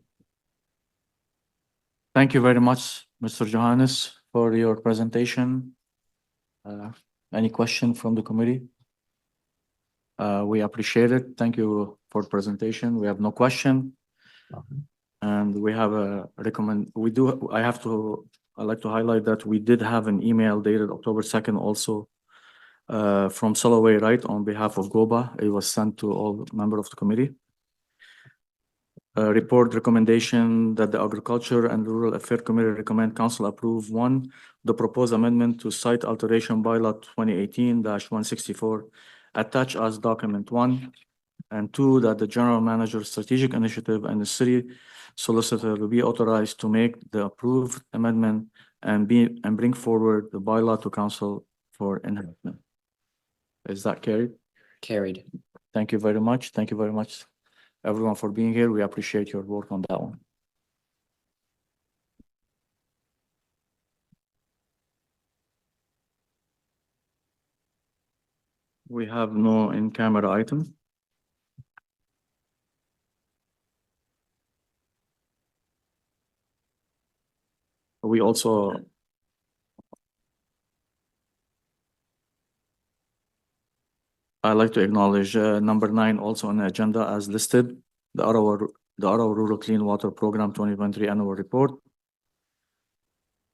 Thank you very much, Mr. Johannes, for your presentation. Any question from the committee? We appreciate it. Thank you for the presentation. We have no question. And we have a I'd like to highlight that we did have an email dated October 2nd also from Soloway Wright on behalf of GOBA. It was sent to all members of the committee. Report recommendation that the Agriculture and Rural Affairs Committee recommend Council approve 1, the proposed amendment to site alteration bylaw 2018-164 attached as document 1, and 2, that the General Manager's strategic initiative and the city solicitor will be authorized to make the approved amendment and bring forward the bylaw to Council for enactment. Is that carried? Carried. Thank you very much. Thank you very much, everyone, for being here. We appreciate your work on that one. We have no in-camera item. We also I'd like to acknowledge number 9 also on the agenda as listed, the Ottawa Rural Clean Water Program 2023 annual report.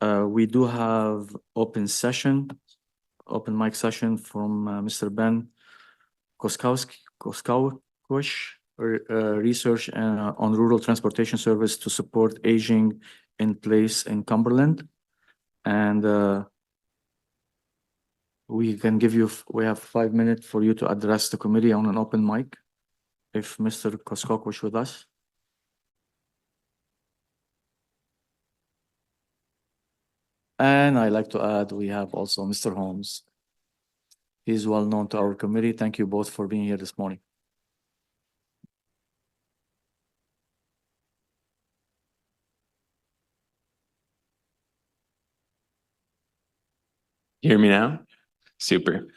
We do have open mic session from Mr. Ben Koskowicz, research on rural transportation service to support aging in place in Cumberland. And we can give you, we have 5 minutes for you to address the committee on an open mic. If Mr. Koskok was with us. And I like to add, we have also Mr. Holmes. He's well known to our committee. Thank you both for being here this morning. Hear me now? Super.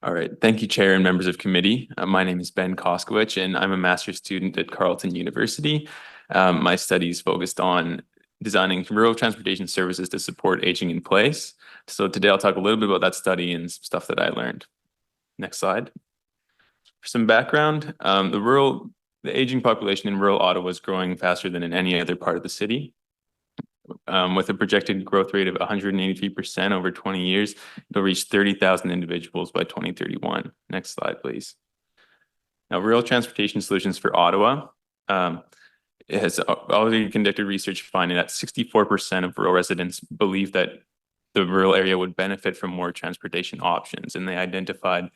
All right. Thank you, Chair and members of committee. My name is Ben Koskowicz, and I'm a master's student at Carleton University. My studies focused on designing rural transportation services to support aging in place. So today I'll talk a little bit about that study and some stuff that I learned. Next slide. For some background, the aging population in rural Ottawa is growing faster than in any other part of the city. With a projected growth rate of 183% over 20 years, it'll reach 30,000 individuals by 2031. Next slide, please. Now, Rural Transportation Solutions for Ottawa it has already conducted research finding that 64% of rural residents believe that the rural area would benefit from more transportation options, and they identified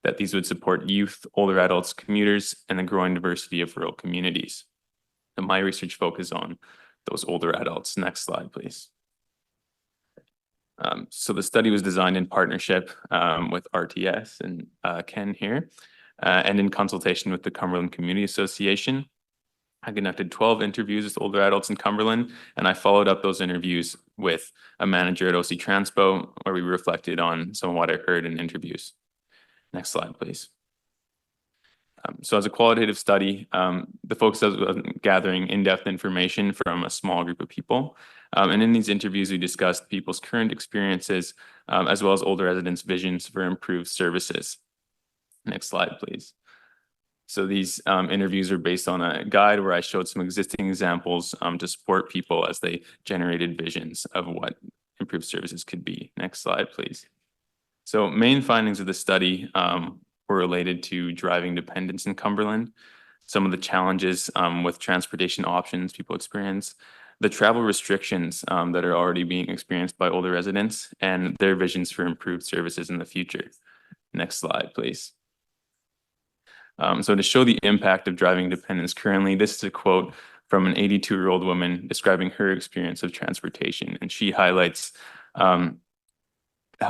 that these would support youth, older adults, commuters, and the growing diversity of rural communities. And my research focused on those older adults. Next slide, please. So the study was designed in partnership with RTS and Ken here, and in consultation with the Cumberland Community Association. I conducted 12 interviews with older adults in Cumberland, and I followed up those interviews with a manager at OC Transpo, where we reflected on some of what I heard in interviews. Next slide, please. So as a qualitative study, the focus was on gathering in-depth information from a small group of people. And in these interviews, we discussed people's current experiences, as well as older residents' visions for improved services. Next slide, please. So these interviews are based on a guide where I showed some existing examples to support people as they generated visions of what improved services could be. Next slide, please. So main findings of the study were related to driving dependence in Cumberland, some of the challenges with transportation options people experience, the travel restrictions that are already being experienced by older residents, and their visions for improved services in the future. Next slide, please. So to show the impact of driving dependence currently, this is a quote from an 82-year-old woman describing her experience of transportation. And she highlights how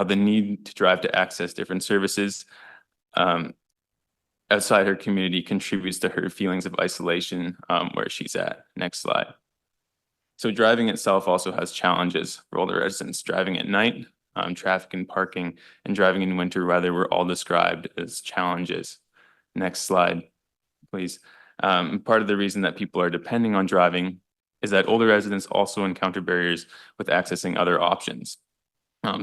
the need to drive to access different services outside her community contributes to her feelings of isolation where she's at. Next slide. So driving itself also has challenges for older residents. Driving at night, traffic and parking, and driving in winter weather were all described as challenges. Next slide, please. Part of the reason that people are depending on driving is that older residents also encounter barriers with accessing other options.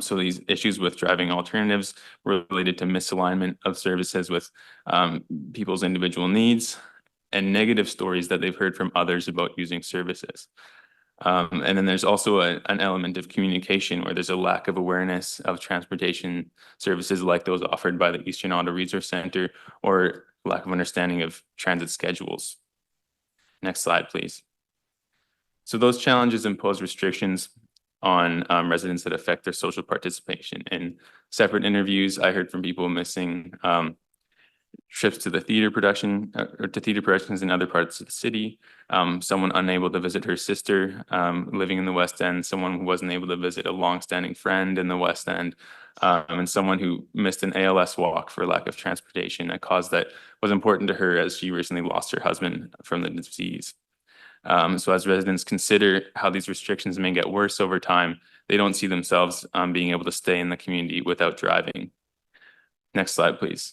So these issues with driving alternatives were related to misalignment of services with people's individual needs and negative stories that they've heard from others about using services. And then there's also an element of communication where there's a lack of awareness of transportation services like those offered by the Eastern Auto Resource Center, or lack of understanding of transit schedules. Next slide, please. So those challenges impose restrictions on residents that affect their social participation. In separate interviews, I heard from people missing trips to the theater production or to theater productions in other parts of the city, someone unable to visit her sister living in the West End, someone who wasn't able to visit a longstanding friend in the West End, and someone who missed an ALS walk for lack of transportation, a cause that was important to her as she recently lost her husband from the disease. So as residents consider how these restrictions may get worse over time, they don't see themselves being able to stay in the community without driving. Next slide, please.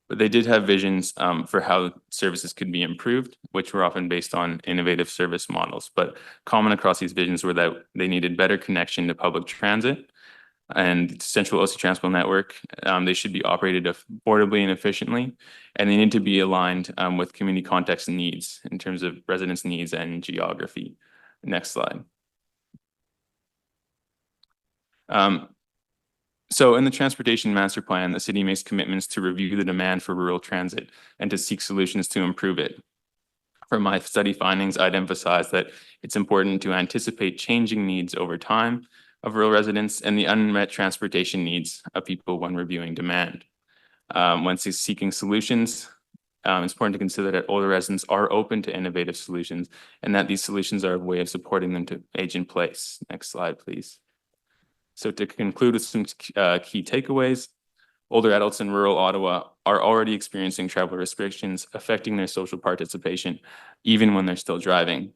But they did have visions for how services could be improved, which were often based on innovative service models. But common across these visions were that they needed better connection to public transit and central OC Transpo network. They should be operated affordably and efficiently, and they need to be aligned with community context and needs in terms of residents' needs and geography. Next slide. So in the Transportation Master Plan, the city makes commitments to review the demand for rural transit and to seek solutions to improve it. From my study findings, I'd emphasize that it's important to anticipate changing needs over time of rural residents and the unmet transportation needs of people when reviewing demand. When seeking solutions, it's important to consider that older residents are open to innovative solutions and that these solutions are a way of supporting them to age in place. Next slide, please. So to conclude with some key takeaways, older adults in rural Ottawa are already experiencing travel restrictions affecting their social participation, even when they're still driving.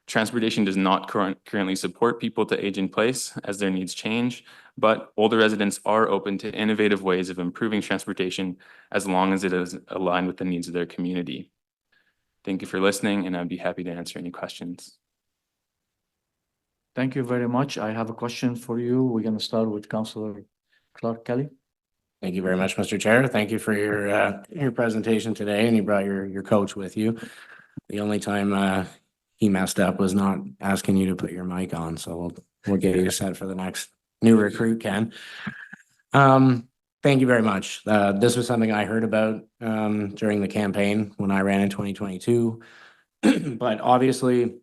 Transportation does not currently support people to age in place as their needs change, but older residents are open to innovative ways of improving transportation as long as it is aligned with the needs of their community. Thank you for listening, and I'd be happy to answer any questions. Thank you very much. I have a question for you. We're going to start with Councillor Clark Kelly. Thank you very much, Mr. Chair. Thank you for your presentation today, and you brought your coach with you. The only time he messed up was not asking you to put your mic on, so we'll get you set for the next new recruit, Ken. Thank you very much. This was something I heard about during the campaign when I ran in 2022, but obviously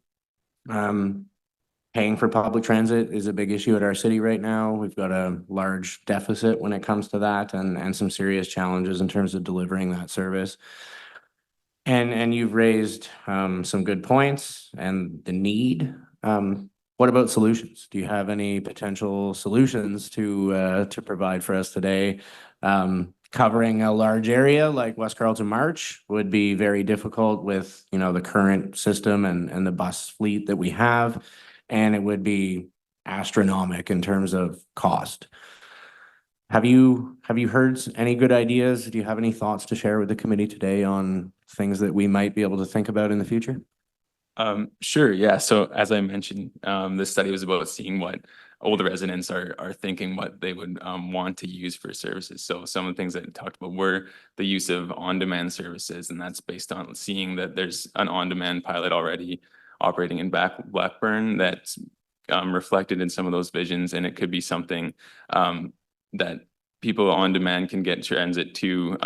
paying for public transit is a big issue at our city right now. We've got a large deficit when it comes to that and some serious challenges in terms of delivering that service. And you've raised some good points and the need. What about solutions? Do you have any potential solutions to provide for us today? Covering a large area like West Carleton March would be very difficult with, you know, the current system and the bus fleet that we have, and it would be astronomical in terms of cost. Have you heard any good ideas? Do you have any thoughts to share with the committee today on things that we might be able to think about in the future? Sure, yeah. So as I mentioned, this study was about seeing what older residents are thinking, what they would want to use for services. So some of the things that I talked about were the use of on-demand services, and that's based on seeing that there's an on-demand pilot already operating in Blackburn that's reflected in some of those visions, and it could be something that people on demand can get transit to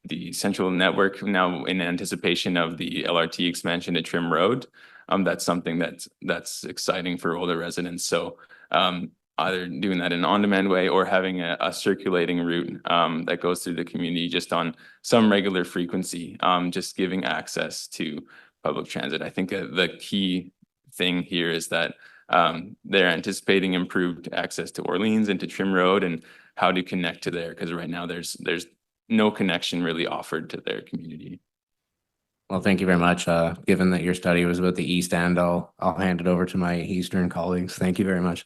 the central network now in anticipation of the LRT expansion to Trim Road. That's something that's exciting for older residents. So either doing that in an on-demand way or having a circulating route that goes through the community just on some regular frequency, just giving access to public transit. I think the key thing here is that they're anticipating improved access to Orleans and to Trim Road and how to connect to there, because right now there's no connection really offered to their community. Well, thank you very much. Given that your study was about the East End, I'll hand it over to my Eastern colleagues. Thank you very much.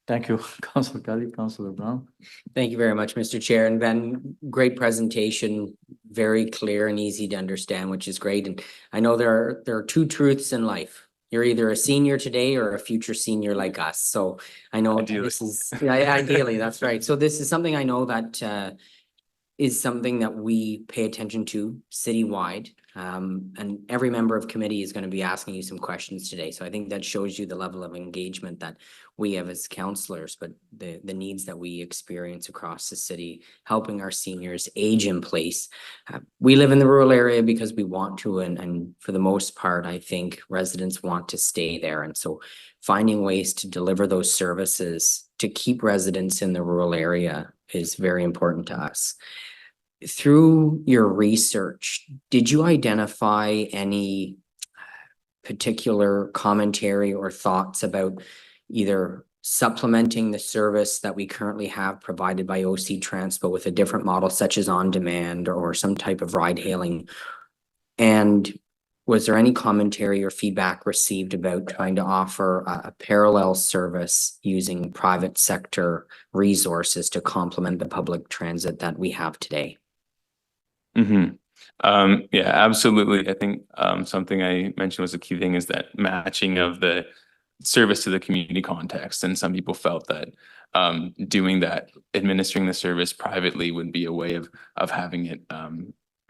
Thank you, Councillor Kelly. Councillor Brown. Thank you very much, Mr. Chair. And Ben, great presentation, very clear and easy to understand, which is great. And I know there are two truths in life. You're either a senior today or a future senior like us. So I know this is ideally, that's right. So this is something I know that is something that we pay attention to citywide. And every member of committee is going to be asking you some questions today. So I think that shows you the level of engagement that we have as councillors, but the needs that we experience across the city, helping our seniors age in place. We live in the rural area because we want to, and for the most part, I think residents want to stay there. And so finding ways to deliver those services to keep residents in the rural area is very important to us. Through your research, did you identify any particular commentary or thoughts about either supplementing the service that we currently have provided by OC Transpo with a different model, such as on demand or some type of ride hailing? And was there any commentary or feedback received about trying to offer a parallel service using private sector resources to complement the public transit that we have today? Yeah, absolutely. I think something I mentioned was a key thing is that matching of the service to the community context. And some people felt that doing that, administering the service privately would be a way of having it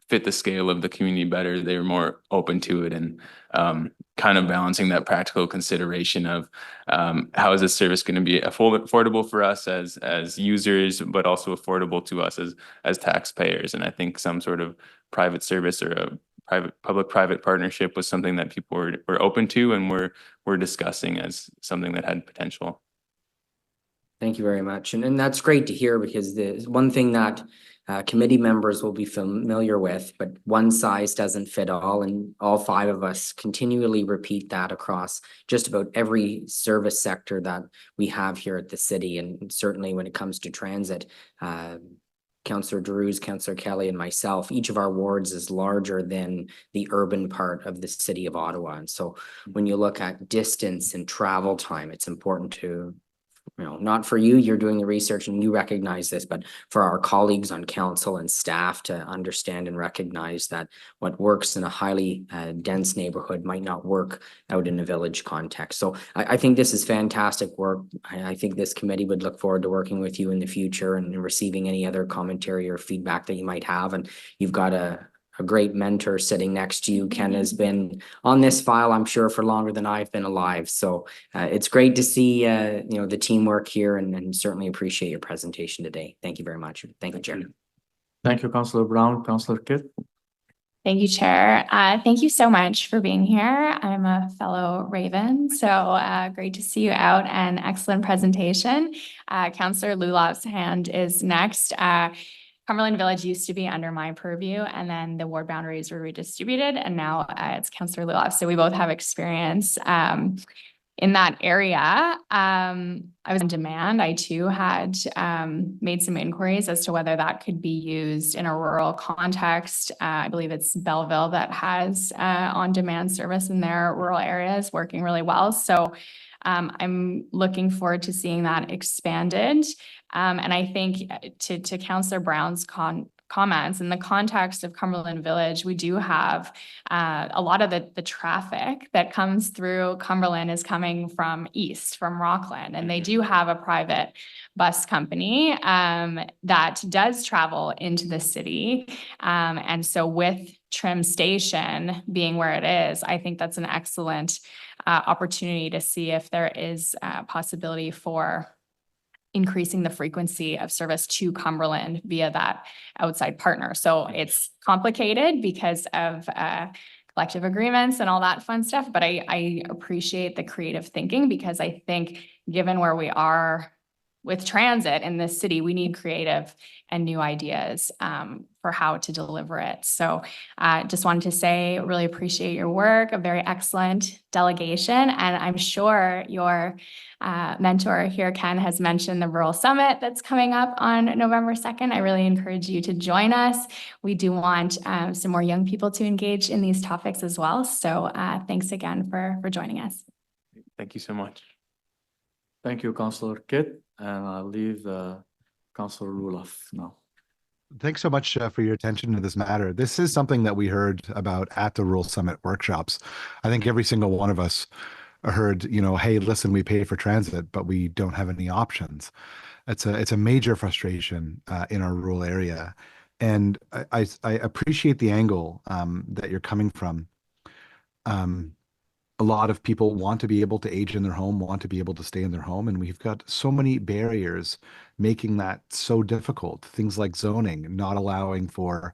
fit the scale of the community better. They were more open to it, and kind of balancing that practical consideration of how is this service going to be affordable for us as users, but also affordable to us as taxpayers. And I think some sort of private service or public-private partnership was something that people were open to and were discussing as something that had potential. Thank you very much. And that's great to hear, because the one thing that committee members will be familiar with, but one size doesn't fit all. And all five of us continually repeat that across just about every service sector that we have here at the city. And certainly when it comes to transit, Councillor Drews, Councillor Kelly, and myself, each of our wards is larger than the urban part of the city of Ottawa. And so when you look at distance and travel time, it's important to, not for you, you're doing the research and you recognize this, but for our colleagues on council and staff to understand and recognize that what works in a highly dense neighborhood might not work out in a village context. So I think this is fantastic work. I think this committee would look forward to working with you in the future and receiving any other commentary or feedback that you might have. And you've got a great mentor sitting next to you. Ken has been on this file, I'm sure, for longer than I've been alive. So it's great to see, the teamwork here, and certainly appreciate your presentation today. Thank you very much. Thank you, Chair. Thank you, Councillor Brown. Councillor Kitt. Thank you, Chair. Thank you so much for being here. I'm a fellow Raven, so great to see you out, and excellent presentation. Councillor Lulov's hand is next. Cumberland Village used to be under my purview, and then the ward boundaries were redistributed, and now it's Councillor Lulov. So we both have experience in that area. I was on demand. I too had made some inquiries as to whether that could be used in a rural context. I believe it's Belleville that has on-demand service in their rural areas working really well. So I'm looking forward to seeing that expanded. And I think to Councillor Brown's comments, in the context of Cumberland Village, we do have a lot of the traffic that comes through Cumberland is coming from east, from Rockland, and they do have a private bus company that does travel into the city. And so with Trim Station being where it is, I think that's an excellent opportunity to see if there is a possibility for increasing the frequency of service to Cumberland via that outside partner. So it's complicated because of collective agreements and all that fun stuff, but I appreciate the creative thinking, because I think given where we are with transit in this city, we need creative and new ideas for how to deliver it. So just wanted to say, really appreciate your work, a very excellent delegation. And I'm sure your mentor here, Ken, has mentioned the Rural Summit that's coming up on November 2nd. I really encourage you to join us. We do want some more young people to engage in these topics as well. So thanks again for joining us. Thank you so much. Thank you, Councillor Kitt. And I'll leave Councillor Lulof now. Thanks so much for your attention to this matter. This is something that we heard about at the Rural Summit workshops. I think every single one of us heard, hey, listen, we pay for transit, but we don't have any options. It's a major frustration in our rural area. And I appreciate the angle that you're coming from. A lot of people want to be able to age in their home, want to be able to stay in their home, and we've got so many barriers making that so difficult. Things like zoning, not allowing for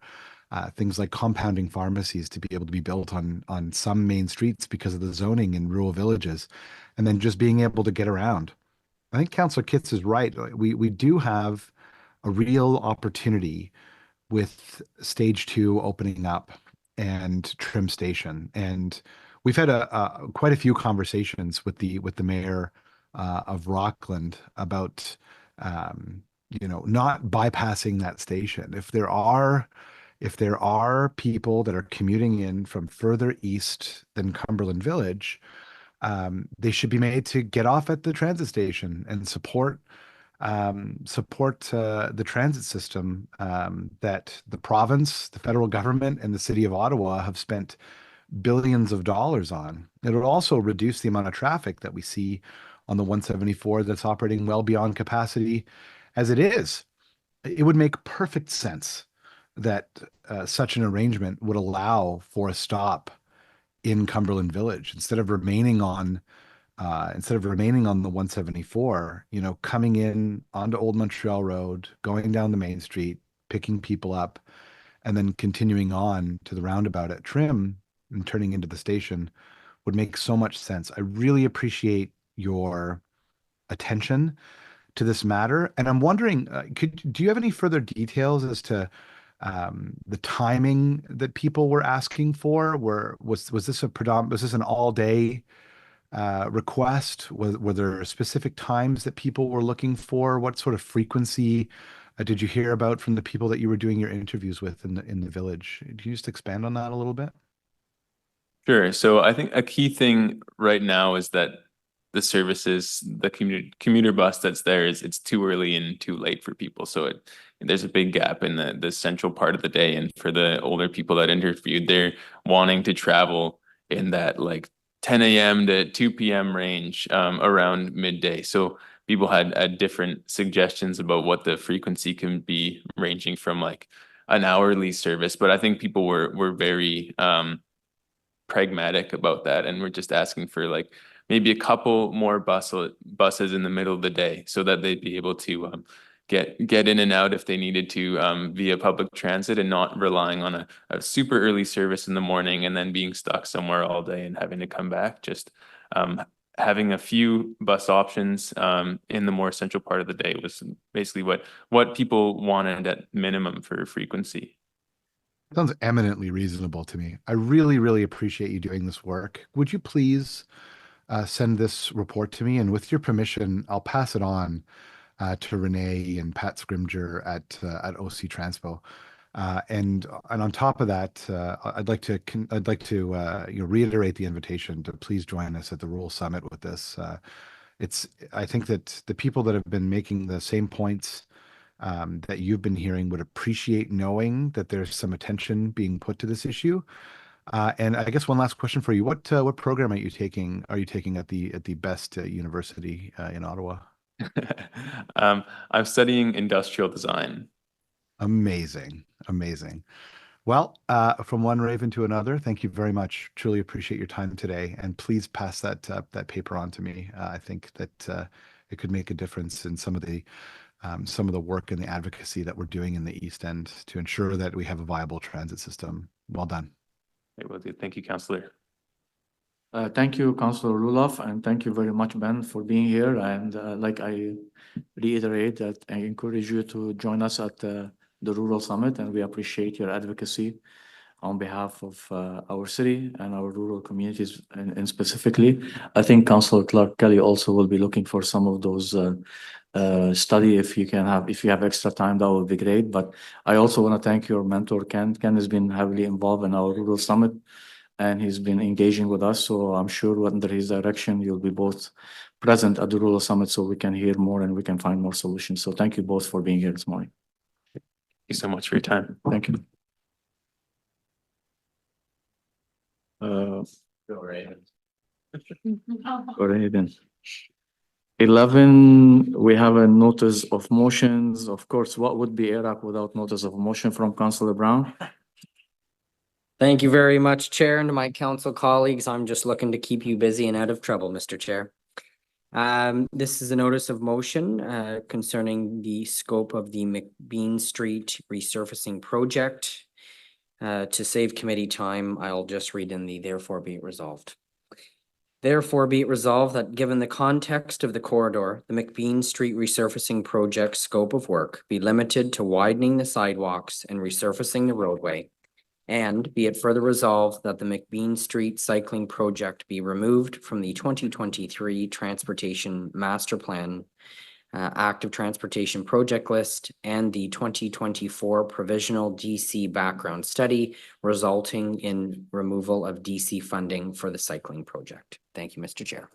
things like compounding pharmacies to be able to be built on some main streets because of the zoning in rural villages, and then just being able to get around. I think Councillor Kitts is right. We do have a real opportunity with Stage 2 opening up and Trim Station, and we've had quite a few conversations with the mayor of Rockland about not bypassing that station. If there are people that are commuting in from further east than Cumberland Village, they should be made to get off at the transit station and support the transit system that the province, the federal government, and the city of Ottawa have spent billions of dollars on. It would also reduce the amount of traffic that we see on the 174 that's operating well beyond capacity as it is. It would make perfect sense that such an arrangement would allow for a stop in Cumberland Village instead of remaining on the 174, coming in onto Old Montreal Road, going down the main street, picking people up, and then continuing on to the roundabout at Trim and turning into the station would make so much sense. I really appreciate your attention to this matter. And I'm wondering, do you have any further details as to the timing that people were asking for? Was this was this an all day request? Were there specific times that people were looking for? What sort of frequency did you hear about from the people that you were doing your interviews with in the village? Can you just expand on that a little bit? Sure. So I think a key thing right now is that the services, the commuter bus that's there it's too early and too late for people. So there's a big gap in the central part of the day. And for the older people that interviewed, they're wanting to travel in that like 10 a.m. to 2 p.m. range around midday. So people had different suggestions about what the frequency can be, ranging from like an hourly service. But I think people were very pragmatic about that, and we're just asking for like maybe a couple more buses in the middle of the day so that they'd be able to get in and out if they needed to via public transit, and not relying on a super early service in the morning and then being stuck somewhere all day and having to come back. Just having a few bus options in the more central part of the day was basically what people wanted at minimum for frequency. Sounds eminently reasonable to me. I really, really appreciate you doing this work. Would you please send this report to me? And with your permission, I'll pass it on to Renee and Pat Scrimger at OC Transpo. And on top of that, I'd like to reiterate the invitation to please join us at the Rural Summit with this. I think that the people that have been making the same points that you've been hearing would appreciate knowing that there's some attention being put to this issue. And I guess one last question for you: what program are you taking at the best university in Ottawa? I'm studying industrial design. Amazing. Well, from one raven to another, thank you very much. Truly appreciate your time today, and please pass that paper on to me. I think that it could make a difference in some of the work and the advocacy that we're doing in the East End to ensure that we have a viable transit system. Well done. Will do. Thank you, Councillor. Thank you, Councillor Roloff, and thank you very much, Ben, for being here. And like I reiterate that I encourage you to join us at the Rural Summit, and we appreciate your advocacy on behalf of our city and our rural communities, and specifically, I think Councillor Clark Kelly also will be looking for some of those study. If you have extra time, that would be great. But I also want to thank your mentor, Ken. Ken has been heavily involved in our Rural Summit, and he's been engaging with us. So I'm sure under his direction, you'll be both present at the Rural Summit so we can hear more and we can find more solutions. So thank you both for being here this morning. Thank you so much for your time. Thank you. Go right ahead. Go ahead then. 11, we have a notice of motions. Of course, what would be ARAC without notice of motion from Councillor Brown? Thank you very much, Chair, and to my council colleagues. I'm just looking to keep you busy and out of trouble, Mr. Chair. This is a notice of motion concerning the scope of the McBean Street resurfacing project. To save committee time, I'll just read in the therefore be it resolved. Therefore be it resolved that given the context of the corridor, the McBean Street resurfacing project scope of work be limited to widening the sidewalks and resurfacing the roadway. And be it further resolved that the McBean Street cycling project be removed from the 2023 Transportation Master Plan Active Transportation Project List and the 2024 Provisional DC Background Study, resulting in removal of DC funding for the cycling project. Thank you, Mr. Chair.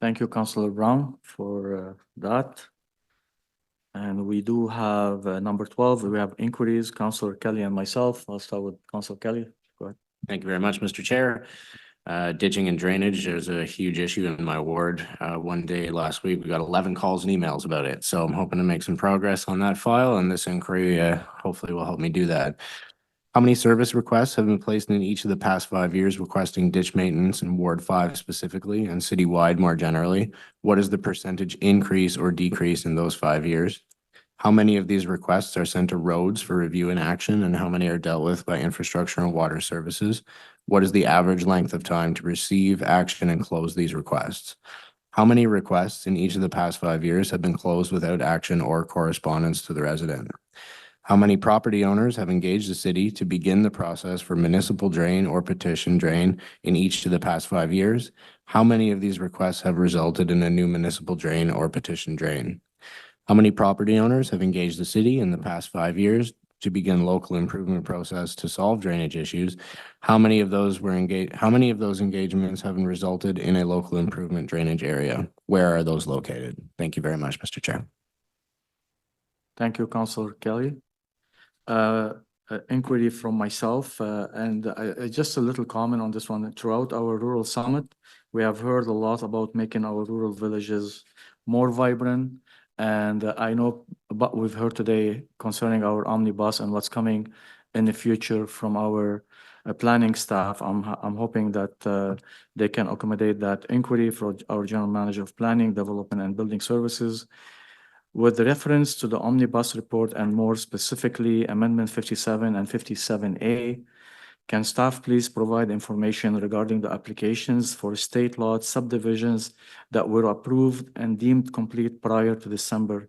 Thank you, Councillor Brown, for that. And we do have number 12, we have inquiries, Councillor Kelly and myself. I'll start with Councillor Kelly. Go ahead. Thank you very much, Mr. Chair. Ditching and drainage is a huge issue in my ward. One day last week, we got 11 calls and emails about it. So I'm hoping to make some progress on that file, and this inquiry hopefully will help me do that. How many service requests have been placed in each of the past 5 years requesting ditch maintenance in Ward 5 specifically and citywide more generally? What is the percentage increase or decrease in those 5 years? How many of these requests are sent to roads for review and action, and how many are dealt with by infrastructure and water services? What is the average length of time to receive action and close these requests? How many requests in each of the past 5 years have been closed without action or correspondence to the resident? How many property owners have engaged the city to begin the process for municipal drain or petition drain in each of the past 5 years? How many of these requests have resulted in a new municipal drain or petition drain? How many property owners have engaged the city in the past 5 years to begin local improvement process to solve drainage issues? How many of those were engaged? How many of those engagements have resulted in a local improvement drainage area? Where are those located? Thank you very much, Mr. Chair. Thank you, Councillor Kelly. Inquiry from myself, and just a little comment on this one. Throughout our rural summit, we have heard a lot about making our rural villages more vibrant. And I know, but we've heard today concerning our omnibus and what's coming in the future from our planning staff. I'm hoping that they can accommodate that inquiry for our General Manager of Planning, Development and Building Services. With reference to the omnibus report and more specifically Amendment 57 and 57A, can staff please provide information regarding the applications for state lot subdivisions that were approved and deemed complete prior to December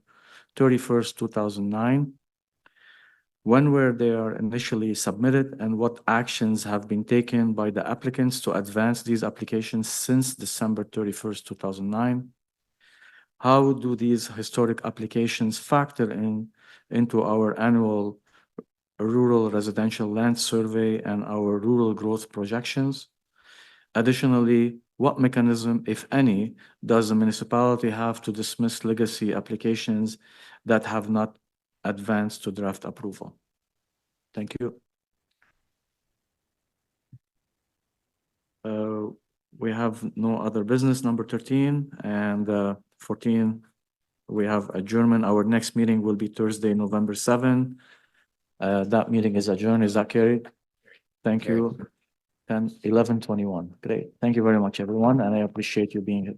31st, 2009? When were they initially submitted, and what actions have been taken by the applicants to advance these applications since December 31st, 2009? How do these historic applications factor into our annual rural residential land survey and our rural growth projections? Additionally, what mechanism, if any, does the municipality have to dismiss legacy applications that have not advanced to draft approval? Thank you. We have no other business, number 13, and 14, we have adjournment. Our next meeting will be Thursday, November 7. That meeting is adjourned. Is that carried? Thank you. 11:21. Great. Thank you very much, everyone, and I appreciate you being here.